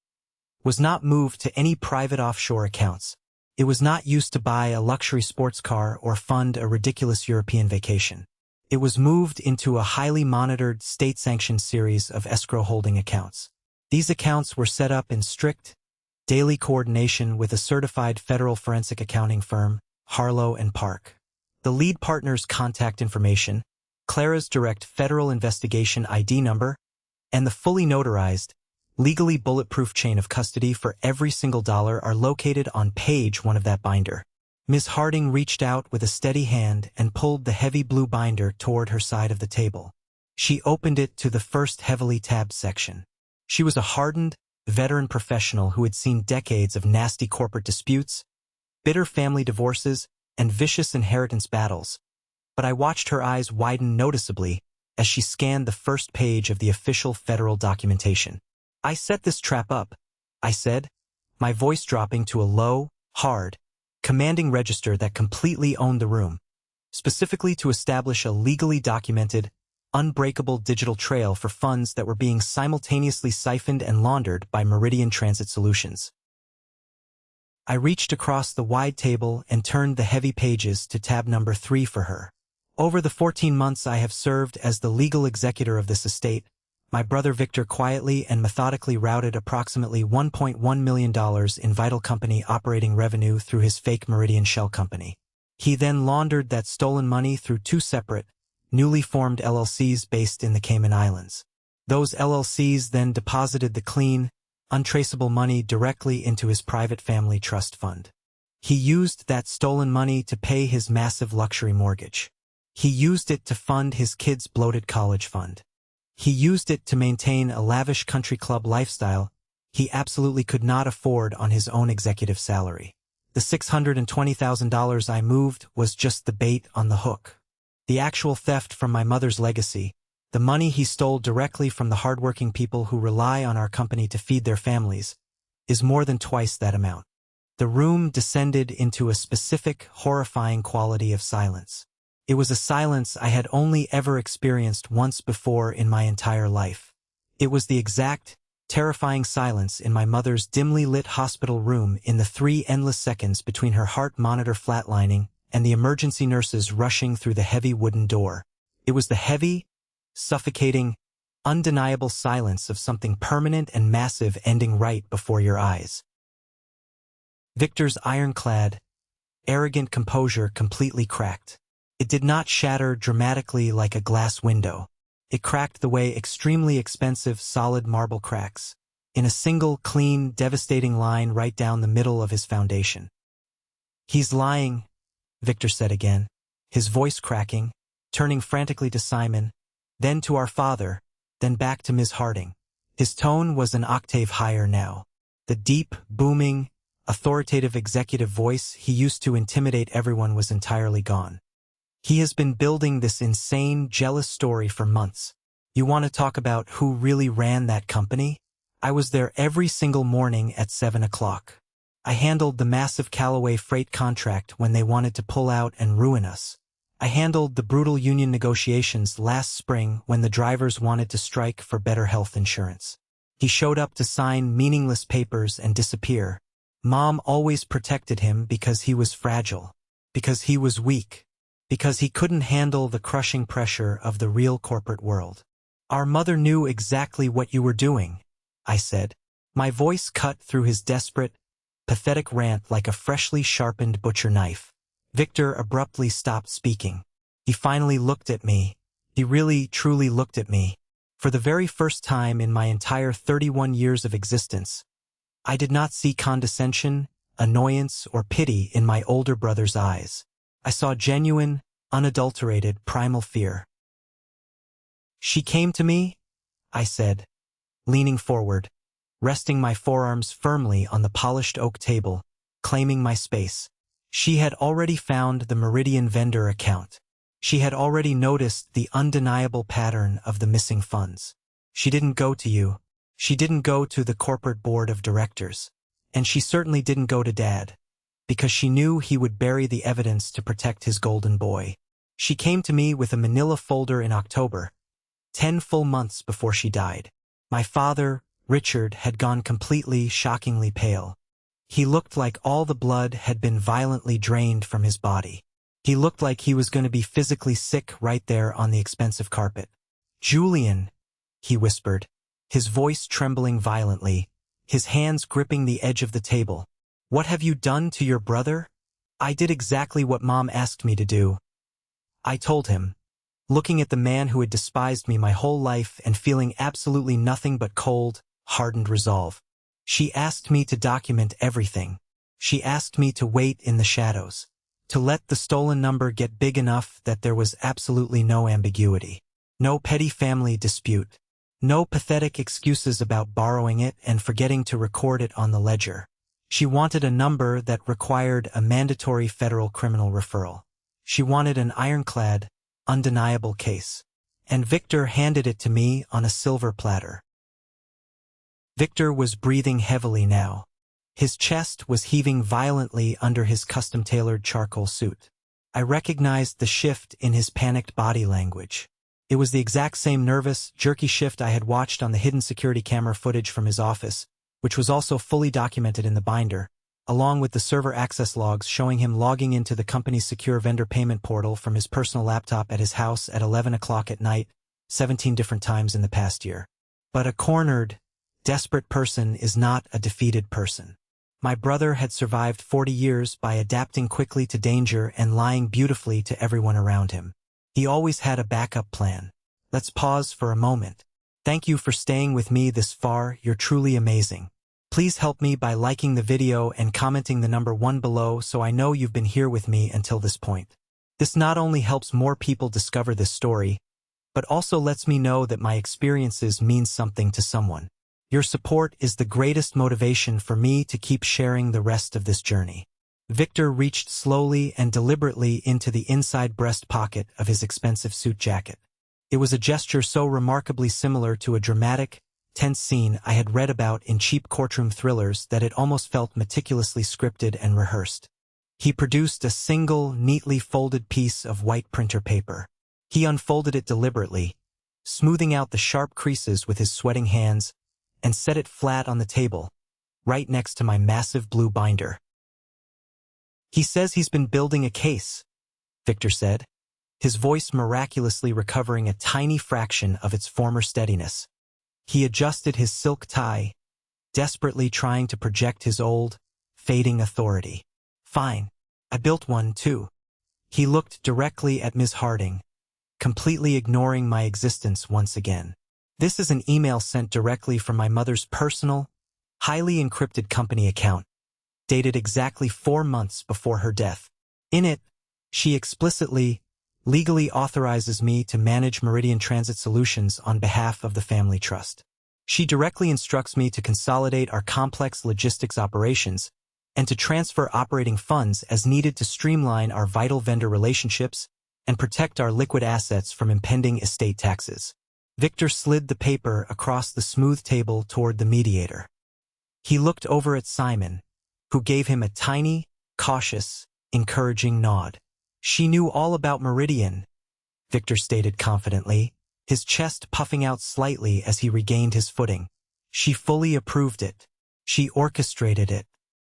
was not moved to any private offshore accounts. It was not used to buy a luxury sports car or fund a ridiculous European vacation. It was moved into a highly monitored, state-sanctioned series of escrow holding accounts. These accounts were set up in strict, daily coordination with a certified federal forensic accounting firm, Harlow & Park. The lead partner's contact information, Clara's direct federal investigation ID number, and the fully notarized, legally bulletproof chain of custody for every single dollar are located on page 1 of that binder. Ms. Harding reached out with a steady hand and pulled the heavy blue binder toward her side of the table. She opened it to the first heavily tabbed section. She was a hardened, veteran professional who had seen decades of nasty corporate disputes, bitter family divorces, and vicious inheritance battles. But I watched her eyes widen noticeably as she scanned the first page of the official federal documentation. "I set this trap up," I said, my voice dropping to a low, hard, commanding register that completely owned the room, specifically to establish a legally documented, unbreakable digital trail for funds that were being simultaneously siphoned and laundered by Mediation Transit Solutions. I reached across the wide table and turned the heavy pages to tab number 3 for her. "Over the 14 months I have served as the legal executor of this estate, my brother Victor quietly and methodically routed approximately $1.1 million in vital company operating revenue through his fake Meridian shell company. He then laundered that stolen money through 2 separate, newly formed LLCs based in the Cayman Islands. Those LLCs then deposited the clean, untraceable money directly into his private family trust fund. He used that stolen money to pay his massive luxury mortgage. He used it to fund his kids' bloated college fund. He used it to maintain a lavish country club lifestyle he absolutely could not afford on his own executive salary. The $620,000 I moved was just the bait on the hook. The actual theft from my mother's legacy, the money he stole directly from the hardworking people who rely on our company to feed their families, is more than twice that amount. The room descended into a specific, horrifying quality of silence. It was a silence I had only ever experienced once before in my entire life. It was the exact, terrifying silence in my mother's dimly lit hospital room in the 3 endless seconds between her heart monitor flatlining and the emergency nurses rushing through the heavy wooden door. It was the heavy, suffocating, undeniable silence of something permanent and massive ending right before your eyes. Victor's ironclad, arrogant composure completely cracked. It did not shatter dramatically like a glass window. It cracked the way extremely expensive solid marble cracks, in a single, clean, devastating line right down the middle of his foundation. "He's lying," Victor said again, his voice cracking, turning frantically to Simon, then to our father, then back to Ms. Harding. His tone was an octave higher now. The deep, booming, authoritative executive voice he used to intimidate everyone was entirely gone. "He has been building this insane, jealous story for months. You want to talk about who really ran that company? I was there every single morning at 7 o'clock. I handled the massive Callaway freight contract when they wanted to pull out and ruin us. I handled the brutal union negotiations last spring when the drivers wanted to strike for better health insurance. He showed up to sign meaningless papers and disappear. Mom always protected him because he was fragile, because he was weak, because he couldn't handle the crushing pressure of the real corporate world. Our mother knew exactly what you were doing," I said. My voice cut through his desperate, pathetic rant like a freshly sharpened butcher knife. Victor abruptly stopped speaking. He finally looked at me. He really, truly looked at me. For the very first time in my entire 31 years of existence, I did not see condescension, annoyance, or pity in my older brother's eyes. I saw genuine, unadulterated, primal fear. "She came to me," I said, leaning forward, resting my forearms firmly on the polished oak table, claiming my space. She had already found the Meridian vendor account. She had already noticed the undeniable pattern of the missing funds. She didn't go to you. She didn't go to the corporate board of directors. And she certainly didn't go to Dad, because she knew he would bury the evidence to protect his golden boy. She came to me with a manila folder in October, 10 full months before she died. My father, Richard, had gone completely, shockingly pale. He looked like all the blood had been violently drained from his body. He looked like he was going to be physically sick right there on the expensive carpet. "Julian," he whispered, his voice trembling violently, his hands gripping the edge of the table. "What have you done to your brother?" "I did exactly what Mom asked me to do," I told him, looking at the man who had despised me my whole life and feeling absolutely nothing but cold, hardened resolve. "She asked me to document everything. She asked me to wait in the shadows, to let the stolen number get big enough that there was absolutely no ambiguity, no petty family dispute, no pathetic excuses about borrowing it and forgetting to record it on the ledger. She wanted a number that required a mandatory federal criminal referral. She wanted an ironclad, undeniable case. And Victor handed it to me on a silver platter." Victor was breathing heavily now. His chest was heaving violently under his custom-tailored charcoal suit. I recognized the shift in his panicked body language. It was the exact same nervous, jerky shift I had watched on the hidden security camera footage from his office, which was also fully documented in the binder, along with the server access logs showing him logging into the company's secure vendor payment portal from his personal laptop at his house at 11 o'clock at night, 17 different times in the past year. But a cornered, desperate person is not a defeated person. My brother had survived 40 years by adapting quickly to danger and lying beautifully to everyone around him. He always had a backup plan. Let's pause for a moment. Thank you for staying with me this far. You're truly amazing. Please help me by liking the video and commenting the number 1 below so I know you've been here with me until this point. This not only helps more people discover this story, but also lets me know that my experiences mean something to someone. Your support is the greatest motivation for me to keep sharing the rest of this journey. Victor reached slowly and deliberately into the inside breast pocket of his expensive suit jacket. It was a gesture so remarkably similar to a dramatic, tense scene I had read about in cheap courtroom thrillers that it almost felt meticulously scripted and rehearsed. He produced a single, neatly folded piece of white printer paper. He unfolded it deliberately, smoothing out the sharp creases with his sweating hands, and set it flat on the table, right next to my massive blue binder. "He says he's been building a case," Victor said, his voice miraculously recovering a tiny fraction of its former steadiness. He adjusted his silk tie, desperately trying to project his old, fading authority. "Fine. I built one, too." He looked directly at Ms. Harding, completely ignoring my existence once again. "This is an email sent directly from my mother's personal, highly encrypted company account, dated exactly 4 months before her death. In it, she explicitly, legally authorizes me to manage Meridian Transit Solutions on behalf of the family trust. She directly instructs me to consolidate our complex logistics operations and to transfer operating funds as needed to streamline our vital vendor relationships and protect our liquid assets from impending estate taxes." Victor slid the paper across the smooth table toward the mediator. He looked over at Simon, who gave him a tiny, cautious, encouraging nod. "She knew all about Meridian," Victor stated confidently, his chest puffing out slightly as he regained his footing. "She fully approved it. She orchestrated it.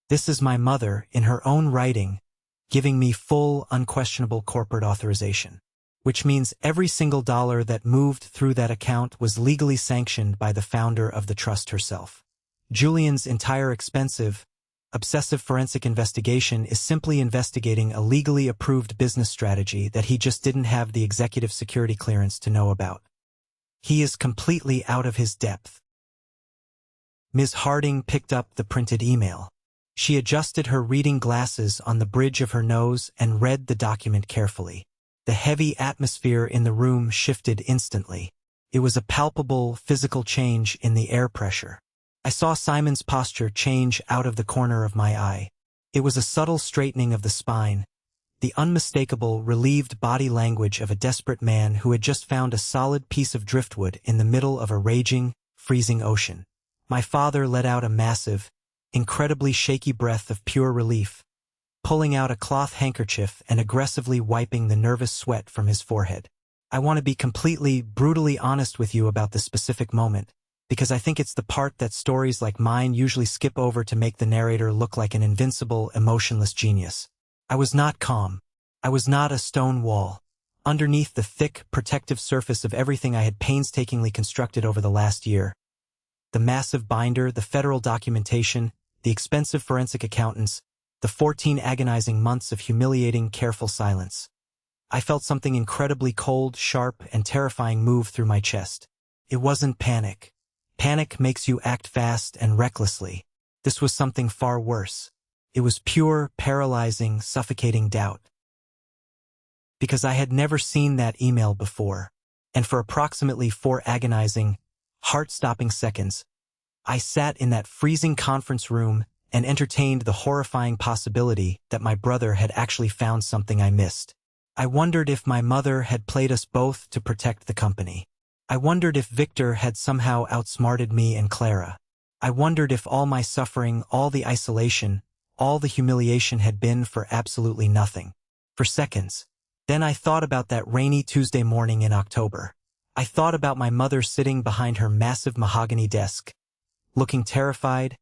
This is my mother, in her own writing, giving me full, unquestionable corporate authorization. Which means every single dollar that moved through that account was legally sanctioned by the founder of the trust herself. Julian's entire expensive, obsessive forensic investigation is simply investigating a legally approved business strategy that he just didn't have the executive security clearance to know about. He is completely out of his depth." Ms. Harding picked up the printed email. She adjusted her reading glasses on the bridge of her nose and read the document carefully. The heavy atmosphere in the room shifted instantly. It was a palpable, physical change in the air pressure. I saw Simon's posture change out of the corner of my eye. It was a subtle straightening of the spine, the unmistakable, relieved body language of a desperate man who had just found a solid piece of driftwood in the middle of a raging, freezing ocean. My father let out a massive, incredibly shaky breath of pure relief, pulling out a cloth handkerchief and aggressively wiping the nervous sweat from his forehead. "I want to be completely, brutally honest with you about this specific moment, because I think it's the part that stories like mine usually skip over to make the narrator look like an invincible, emotionless genius. I was not calm. I was not a stone wall. Underneath the thick, protective surface of everything I had painstakingly constructed over the last year, the massive binder, the federal documentation, the expensive forensic accountants, the 14 agonizing months of humiliating, careful silence. I felt something incredibly cold, sharp, and terrifying move through my chest. It wasn't panic. Panic makes you act fast and recklessly. This was something far worse. It was pure, paralyzing, suffocating doubt. Because I had never seen that email before, and for approximately 4 agonizing, heart-stopping seconds, I sat in that freezing conference room and entertained the horrifying possibility that my brother had actually found something I missed. I wondered if my mother had played us both to protect the company. I wondered if Victor had somehow outsmarted me and Clara. I wondered if all my suffering, all the isolation, all the humiliation had been for absolutely nothing. For seconds. Then I thought about that rainy Tuesday morning in October. I thought about my mother sitting behind her massive mahogany desk, looking terrified,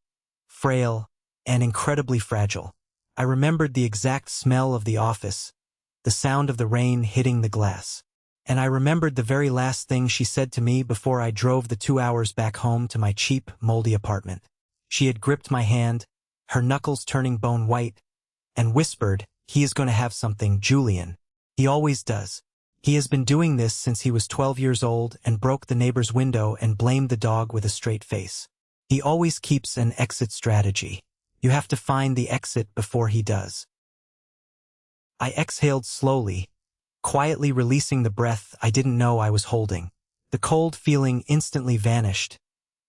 frail, and incredibly fragile. I remembered the exact smell of the office, the sound of the rain hitting the glass. And I remembered the very last thing she said to me before I drove the 2 hours back home to my cheap, moldy apartment. She had gripped my hand, her knuckles turning bone white, and whispered, "He is going to have something, Julian. He always does. He has been doing this since he was 12 years old and broke the neighbor's window and blamed the dog with a straight face. He always keeps an exit strategy. You have to find the exit before he does." I exhaled slowly, quietly releasing the breath I didn't know I was holding. The cold feeling instantly vanished,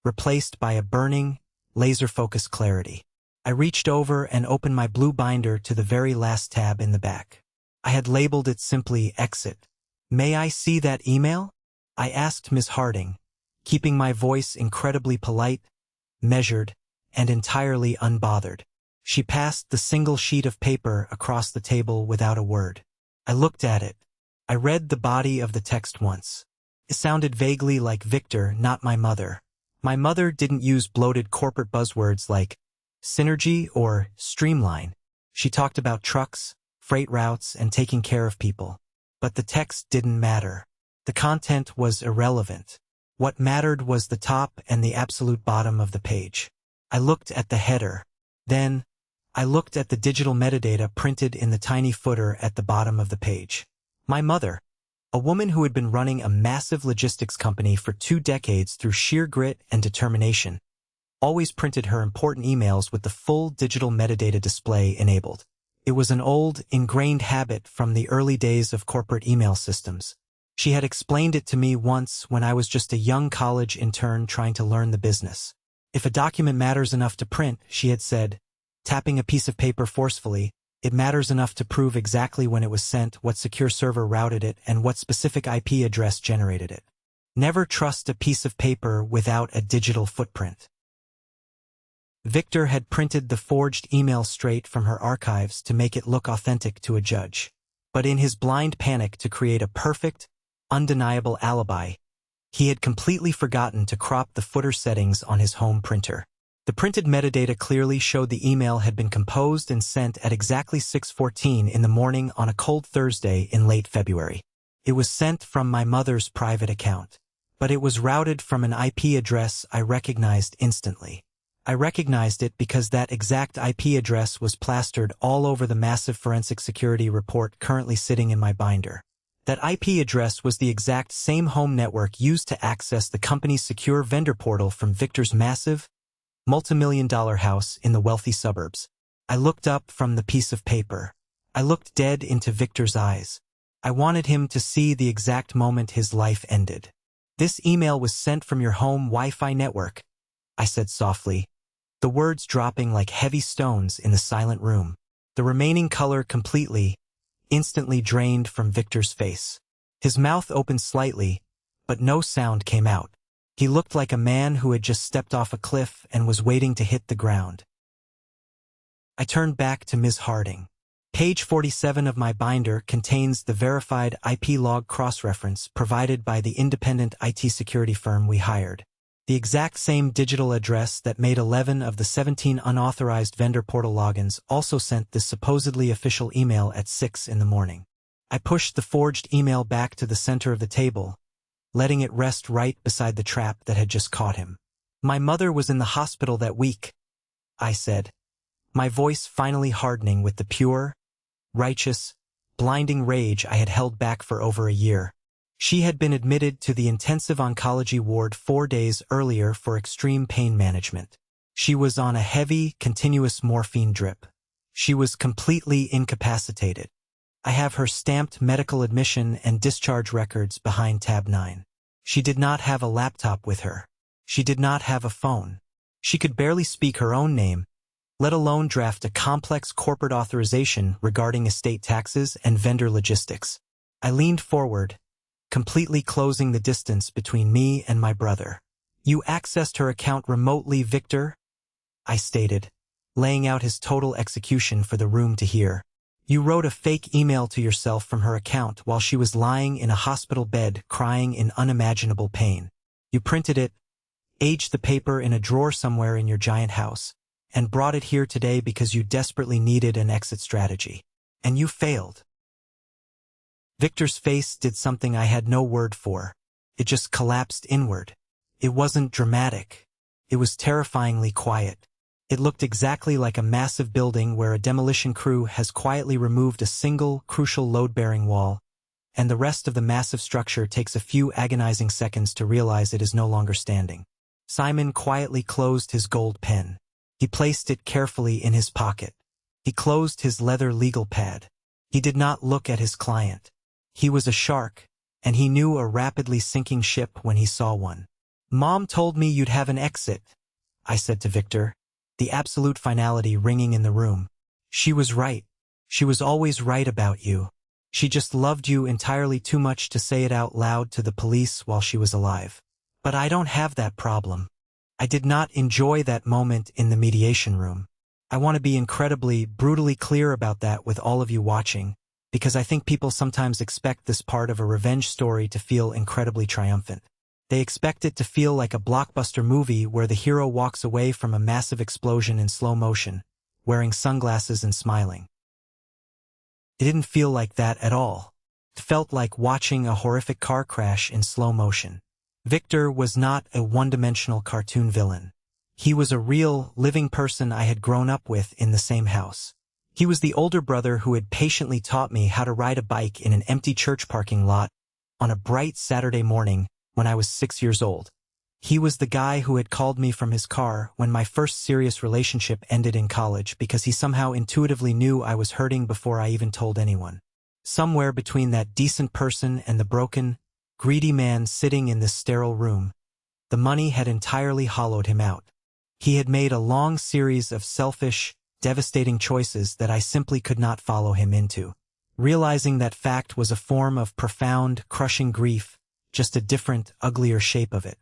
replaced by a burning, laser-focused clarity. I reached over and opened my blue binder to the very last tab in the back. I had labeled it simply Exit. "May I see that email?" I asked Miss Harding, keeping my voice incredibly polite, measured, and entirely unbothered. She passed the single sheet of paper across the table without a word. I looked at it. I read the body of the text once. It sounded vaguely like Victor, not my mother. My mother didn't use bloated corporate buzzwords like synergy or streamline. She talked about trucks, freight routes, and taking care of people. But the text didn't matter. The content was irrelevant. What mattered was the top and the absolute bottom of the page. I looked at the header. Then, I looked at the digital metadata printed in the tiny footer at the bottom of the page. My mother, a woman who had been running a massive logistics company for 2 decades through sheer grit and determination, always printed her important emails with the full digital metadata display enabled. It was an old, ingrained habit from the early days of corporate email systems. She had explained it to me once when I was just a young college intern trying to learn the business. If a document matters enough to print, she had said, tapping a piece of paper forcefully, it matters enough to prove exactly when it was sent, what secure server routed it, and what specific IP address generated it. Never trust a piece of paper without a digital footprint. Victor had printed the forged email straight from her archives to make it look authentic to a judge. But in his blind panic to create a perfect, undeniable alibi, he had completely forgotten to crop the footer settings on his home printer. The printed metadata clearly showed the email had been composed and sent at exactly 6:14 in the morning on a cold Thursday in late February. It was sent from my mother's private account, but it was routed from an IP address I recognized instantly. I recognized it because that exact IP address was plastered all over the massive forensic security report currently sitting in my binder. That IP address was the exact same home network used to access the company's secure vendor portal from Victor's massive, multi-million-dollar house in the wealthy suburbs. I looked up from the piece of paper. I looked dead into Victor's eyes. I wanted him to see the exact moment his life ended. "This email was sent from your home Wi-Fi network," I said softly, the words dropping like heavy stones in the silent room. The remaining color instantly drained from Victor's face. His mouth opened slightly, but no sound came out. He looked like a man who had just stepped off a cliff and was waiting to hit the ground. I turned back to Ms. Harding. Page 47 of my binder contains the verified IP log cross-reference provided by the independent IT security firm we hired. The exact same digital address that made 11 of the 17 unauthorized vendor portal logins also sent this supposedly official email at 6 in the morning. I pushed the forged email back to the center of the table, letting it rest right beside the trap that had just caught him. "My mother was in the hospital that week," I said, my voice finally hardening with the pure, righteous, blinding rage I had held back for over a year. She had been admitted to the intensive oncology ward 4 days earlier for extreme pain management. She was on a heavy, continuous morphine drip. She was completely incapacitated. I have her stamped medical admission and discharge records behind tab 9. She did not have a laptop with her. She did not have a phone. She could barely speak her own name, let alone draft a complex corporate authorization regarding estate taxes and vendor logistics. I leaned forward, completely closing the distance between me and my brother. "You accessed her account remotely, Victor," I stated, laying out his total execution for the room to hear. "You wrote a fake email to yourself from her account while she was lying in a hospital bed crying in unimaginable pain. You printed it, aged the paper in a drawer somewhere in your giant house, and brought it here today because you desperately needed an exit strategy. And you failed." Victor's face did something I had no word for. It just collapsed inward. It wasn't dramatic. It was terrifyingly quiet. It looked exactly like a massive building where a demolition crew has quietly removed a single, crucial load-bearing wall, and the rest of the massive structure takes a few agonizing seconds to realize it is no longer standing. Simon quietly closed his gold pen. He placed it carefully in his pocket. He closed his leather legal pad. He did not look at his client. He was a shark, and he knew a rapidly sinking ship when he saw one. "Mom told me you'd have an exit," I said to Victor, the absolute finality ringing in the room. She was right. She was always right about you. She just loved you entirely too much to say it out loud to the police while she was alive. But I don't have that problem. I did not enjoy that moment in the mediation room. I want to be incredibly, brutally clear about that with all of you watching, because I think people sometimes expect this part of a revenge story to feel incredibly triumphant. They expect it to feel like a blockbuster movie where the hero walks away from a massive explosion in slow motion, wearing sunglasses and smiling. It didn't feel like that at all. It felt like watching a horrific car crash in slow motion. Victor was not a one-dimensional cartoon villain. He was a real, living person I had grown up with in the same house. He was the older brother who had patiently taught me how to ride a bike in an empty church parking lot on a bright Saturday morning when I was 6 years old. He was the guy who had called me from his car when my first serious relationship ended in college because he somehow intuitively knew I was hurting before I even told anyone. Somewhere between that decent person and the broken, greedy man sitting in this sterile room, the money had entirely hollowed him out. He had made a long series of selfish, devastating choices that I simply could not follow him into. Realizing that fact was a form of profound, crushing grief, just a different, uglier shape of it.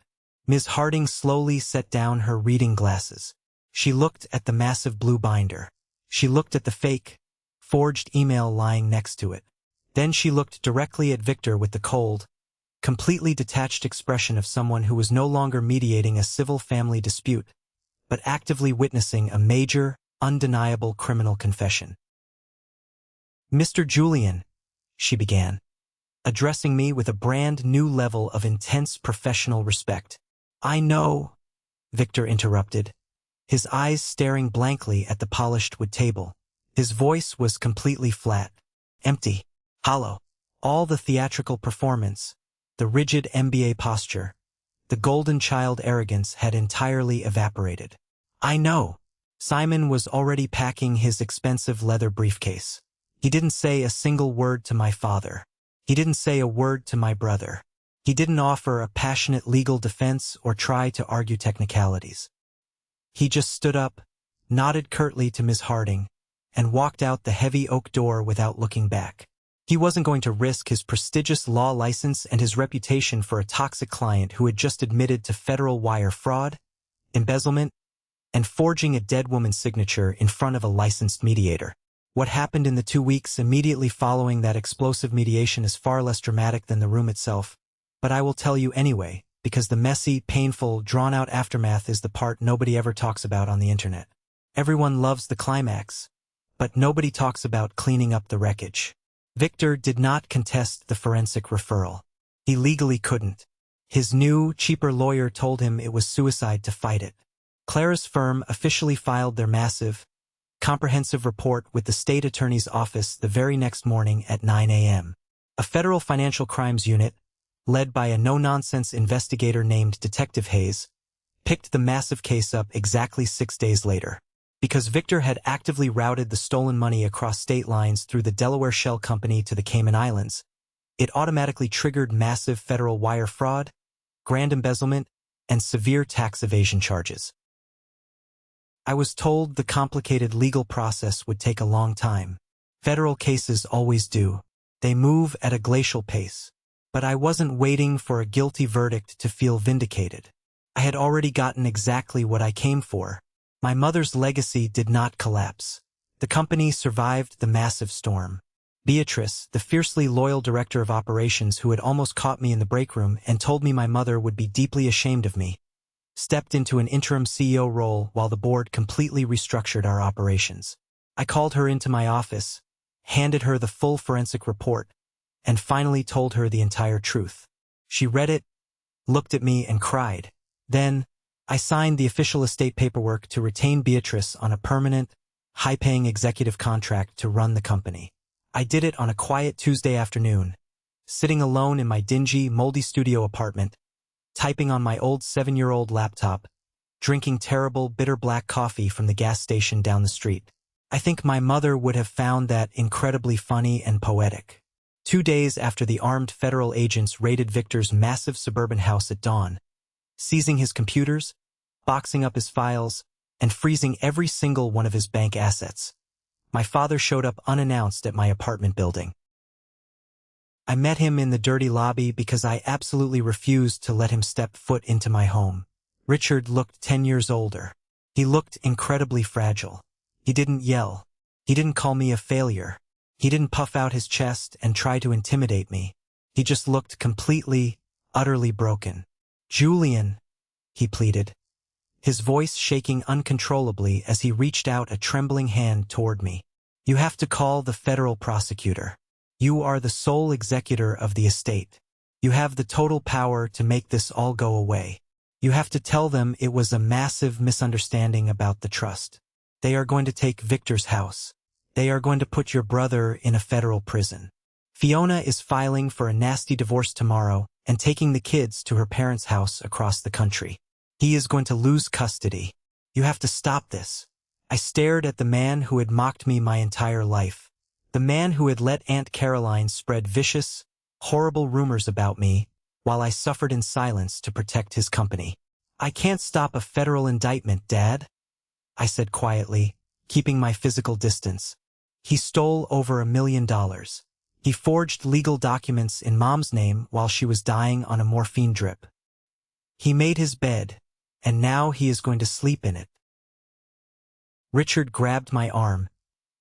Ms. Harding slowly set down her reading glasses. She looked at the massive blue binder. She looked at the fake, forged email lying next to it. Then she looked directly at Victor with the cold, completely detached expression of someone who was no longer mediating a civil family dispute, but actively witnessing a major, undeniable criminal confession. "Mr. Julian," she began, addressing me with a brand new level of intense professional respect. "I know," Victor interrupted, his eyes staring blankly at the polished wood table. His voice was completely flat, empty, hollow. All the theatrical performance, the rigid MBA posture, the golden child arrogance had entirely evaporated. "I know." Simon was already packing his expensive leather briefcase. He didn't say a single word to my father. He didn't say a word to my brother. He didn't offer a passionate legal defense or try to argue technicalities. He just stood up, nodded curtly to Ms. Harding, and walked out the heavy oak door without looking back. He wasn't going to risk his prestigious law license and his reputation for a toxic client who had just admitted to federal wire fraud, embezzlement, and forging a dead woman's signature in front of a licensed mediator. What happened in the 2 weeks immediately following that explosive mediation is far less dramatic than the room itself, but I will tell you anyway, because the messy, painful, drawn-out aftermath is the part nobody ever talks about on the internet. Everyone loves the climax, but nobody talks about cleaning up the wreckage. Victor did not contest the forensic referral. He legally couldn't. His new, cheaper lawyer told him it was suicide to fight it. Clara's firm officially filed their massive, comprehensive report with the state attorney's office the very next morning at 9 a.m. A federal financial crimes unit, led by a no-nonsense investigator named Detective Hayes, picked the massive case up exactly 6 days later. Because Victor had actively routed the stolen money across state lines through the Delaware Shell Company to the Cayman Islands, it automatically triggered massive federal wire fraud, grand embezzlement, and severe tax evasion charges. I was told the complicated legal process would take a long time. Federal cases always do. They move at a glacial pace. But I wasn't waiting for a guilty verdict to feel vindicated. I had already gotten exactly what I came for. My mother's legacy did not collapse. The company survived the massive storm. Beatrice, the fiercely loyal director of operations who had almost caught me in the break room and told me my mother would be deeply ashamed of me, stepped into an interim CEO role while the board completely restructured our operations. I called her into my office, handed her the full forensic report, and finally told her the entire truth. She read it, looked at me, and cried. Then, I signed the official estate paperwork to retain Beatrice on a permanent, high-paying executive contract to run the company. I did it on a quiet Tuesday afternoon, sitting alone in my dingy, moldy studio apartment, typing on my old 7-year-old laptop, drinking terrible, bitter black coffee from the gas station down the street. I think my mother would have found that incredibly funny and poetic. 2 days after the armed federal agents raided Victor's massive suburban house at dawn, seizing his computers, boxing up his files, and freezing every single one of his bank assets. My father showed up unannounced at my apartment building. I met him in the dirty lobby because I absolutely refused to let him step foot into my home. Richard looked 10 years older. He looked incredibly fragile. He didn't yell. He didn't call me a failure. He didn't puff out his chest and try to intimidate me. He just looked completely, utterly broken. "Julian," he pleaded, his voice shaking uncontrollably as he reached out a trembling hand toward me. "You have to call the federal prosecutor. You are the sole executor of the estate. You have the total power to make this all go away. You have to tell them it was a massive misunderstanding about the trust. They are going to take Victor's house. They are going to put your brother in a federal prison. Fiona is filing for a nasty divorce tomorrow and taking the kids to her parents' house across the country. He is going to lose custody. You have to stop this." I stared at the man who had mocked me my entire life. The man who had let Aunt Caroline spread vicious, horrible rumors about me while I suffered in silence to protect his company. "I can't stop a federal indictment, Dad," I said quietly, keeping my physical distance. "He stole over $1 million. He forged legal documents in Mom's name while she was dying on a morphine drip. He made his bed, and now he is going to sleep in it." Richard grabbed my arm,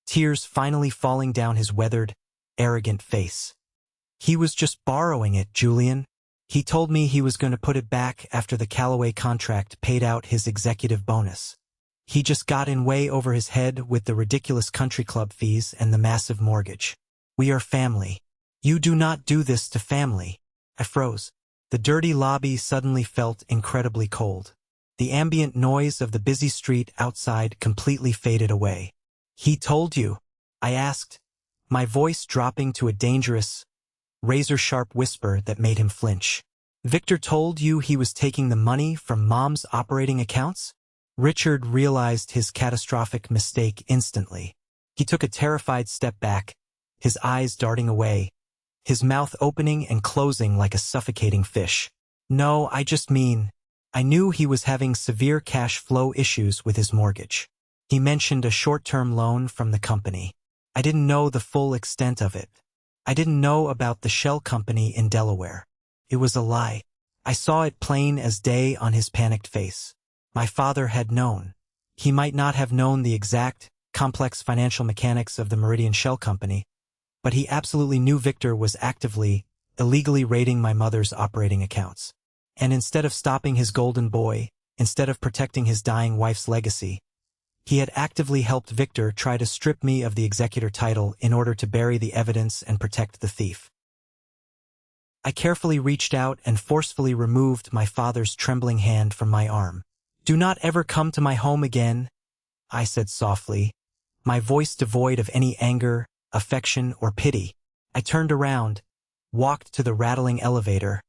tears finally falling down his weathered, arrogant face. "He was just borrowing it, Julian. He told me he was going to put it back after the Callaway contract paid out his executive bonus. He just got in way over his head with the ridiculous country club fees and the massive mortgage. We are family. You do not do this to family." I froze. The dirty lobby suddenly felt incredibly cold. The ambient noise of the busy street outside completely faded away. "He told you?" I asked, my voice dropping to a dangerous, razor-sharp whisper that made him flinch. "Victor told you he was taking the money from Mom's operating accounts?" Richard realized his catastrophic mistake instantly. He took a terrified step back, his eyes darting away, his mouth opening and closing like a suffocating fish. "No, I just mean, I knew he was having severe cash flow issues with his mortgage. He mentioned a short-term loan from the company. I didn't know the full extent of it. I didn't know about the shell company in Delaware. It was a lie. I saw it plain as day on his panicked face. My father had known. He might not have known the exact, complex financial mechanics of the Meridian Shell Company, but he absolutely knew Victor was actively, illegally raiding my mother's operating accounts. And instead of stopping his golden boy, instead of protecting his dying wife's legacy, he had actively helped Victor try to strip me of the executor title in order to bury the evidence and protect the thief. I carefully reached out and forcefully removed my father's trembling hand from my arm. "Do not ever come to my home again," I said softly, my voice devoid of any anger, affection, or pity. I turned around, walked to the rattling elevator,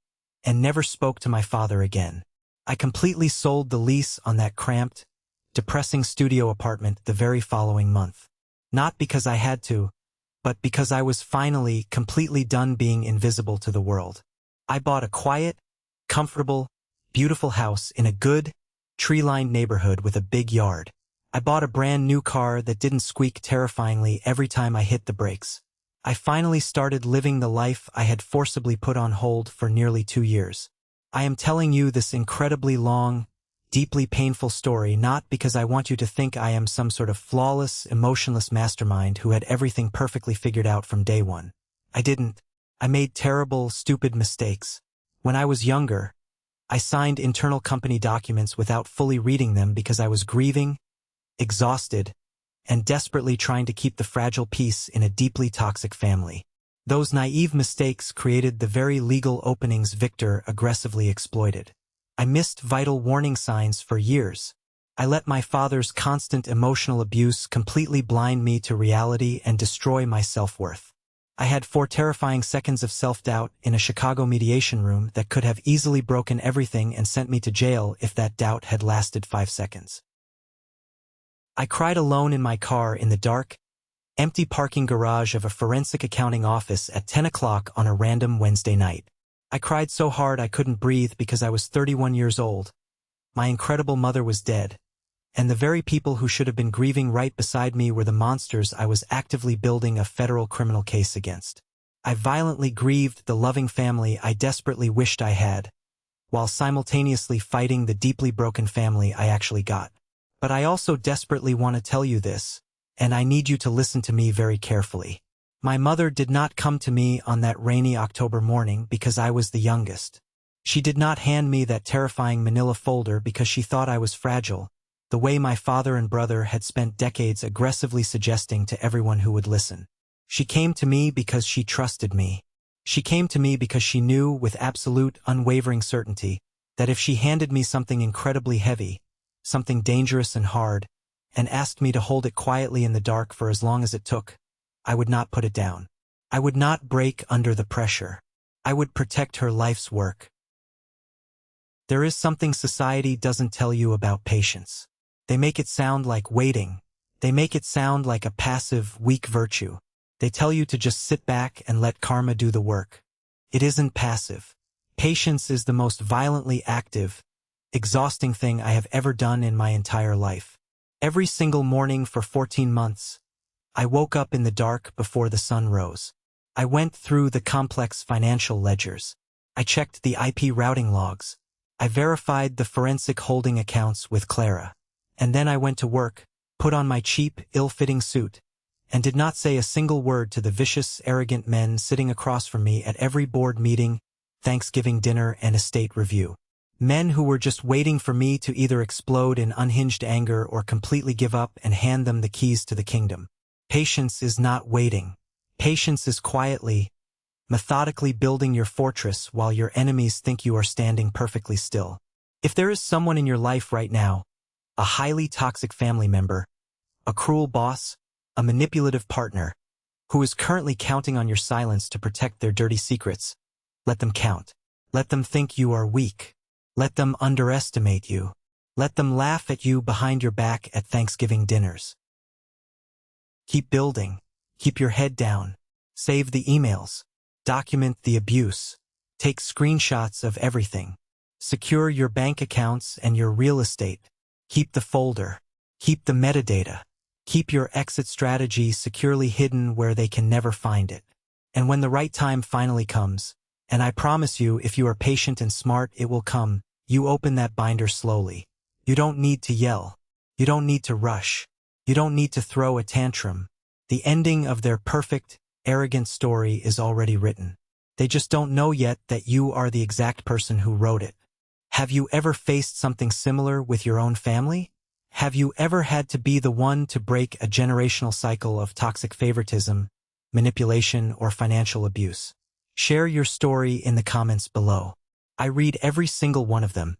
and never spoke to my father again. I completely sold the lease on that cramped, depressing studio apartment the very following month. Not because I had to, but because I was finally completely done being invisible to the world. I bought a quiet, comfortable, beautiful house in a good, tree-lined neighborhood with a big yard. I bought a brand new car that didn't squeak terrifyingly every time I hit the brakes. I finally started living the life I had forcibly put on hold for nearly 2 years. I am telling you this incredibly long, deeply painful story not because I want you to think I am some sort of flawless, emotionless mastermind who had everything perfectly figured out from day one. I didn't. I made terrible, stupid mistakes. When I was younger, I signed internal company documents without fully reading them because I was grieving, exhausted, and desperately trying to keep the fragile peace in a deeply toxic family. Those naive mistakes created the very legal openings Victor aggressively exploited. I missed vital warning signs for years. I let my father's constant emotional abuse completely blind me to reality and destroy my self-worth. I had 4 terrifying seconds of self-doubt in a Chicago mediation room that could have easily broken everything and sent me to jail if that doubt had lasted 5 seconds. I cried alone in my car in the dark, empty parking garage of a forensic accounting office at 10 o'clock on a random Wednesday night. I cried so hard I couldn't breathe because I was 31 years old. My incredible mother was dead. And the very people who should have been grieving right beside me were the monsters I was actively building a federal criminal case against. I violently grieved the loving family I desperately wished I had, while simultaneously fighting the deeply broken family I actually got. But I also desperately want to tell you this, and I need you to listen to me very carefully. My mother did not come to me on that rainy October morning because I was the youngest. She did not hand me that terrifying manila folder because she thought I was fragile, the way my father and brother had spent decades aggressively suggesting to everyone who would listen. She came to me because she trusted me. She came to me because she knew with absolute, unwavering certainty that if she handed me something incredibly heavy, something dangerous and hard, and asked me to hold it quietly in the dark for as long as it took, I would not put it down. I would not break under the pressure. I would protect her life's work. There is something society doesn't tell you about patience. They make it sound like waiting. They make it sound like a passive, weak virtue. They tell you to just sit back and let karma do the work. It isn't passive. Patience is the most violently active, exhausting thing I have ever done in my entire life. Every single morning for 14 months, I woke up in the dark before the sun rose. I went through the complex financial ledgers. I checked the IP routing logs. I verified the forensic holding accounts with Clara. And then I went to work, put on my cheap, ill-fitting suit, and did not say a single word to the vicious, arrogant men sitting across from me at every board meeting, Thanksgiving dinner, and estate review. Men who were just waiting for me to either explode in unhinged anger or completely give up and hand them the keys to the kingdom. Patience is not waiting. Patience is quietly, methodically building your fortress while your enemies think you are standing perfectly still. If there is someone in your life right now, a highly toxic family member, a cruel boss, a manipulative partner, who is currently counting on your silence to protect their dirty secrets, let them count. Let them think you are weak. Let them underestimate you. Let them laugh at you behind your back at Thanksgiving dinners. Keep building. Keep your head down. Save the emails. Document the abuse. Take screenshots of everything. Secure your bank accounts and your real estate. Keep the folder. Keep the metadata. Keep your exit strategy securely hidden where they can never find it. And when the right time finally comes, and I promise you if you are patient and smart it will come, you open that binder slowly. You don't need to yell. You don't need to rush. You don't need to throw a tantrum. The ending of their perfect, arrogant story is already written. They just don't know yet that you are the exact person who wrote it. Have you ever faced something similar with your own family? Have you ever had to be the one to break a generational cycle of toxic favoritism, manipulation, or financial abuse? Share your story in the comments below. I read every single one of them,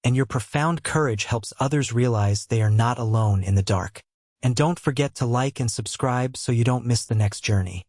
and your profound courage helps others realize they are not alone in the dark. And don't forget to like and subscribe so you don't miss the next journey.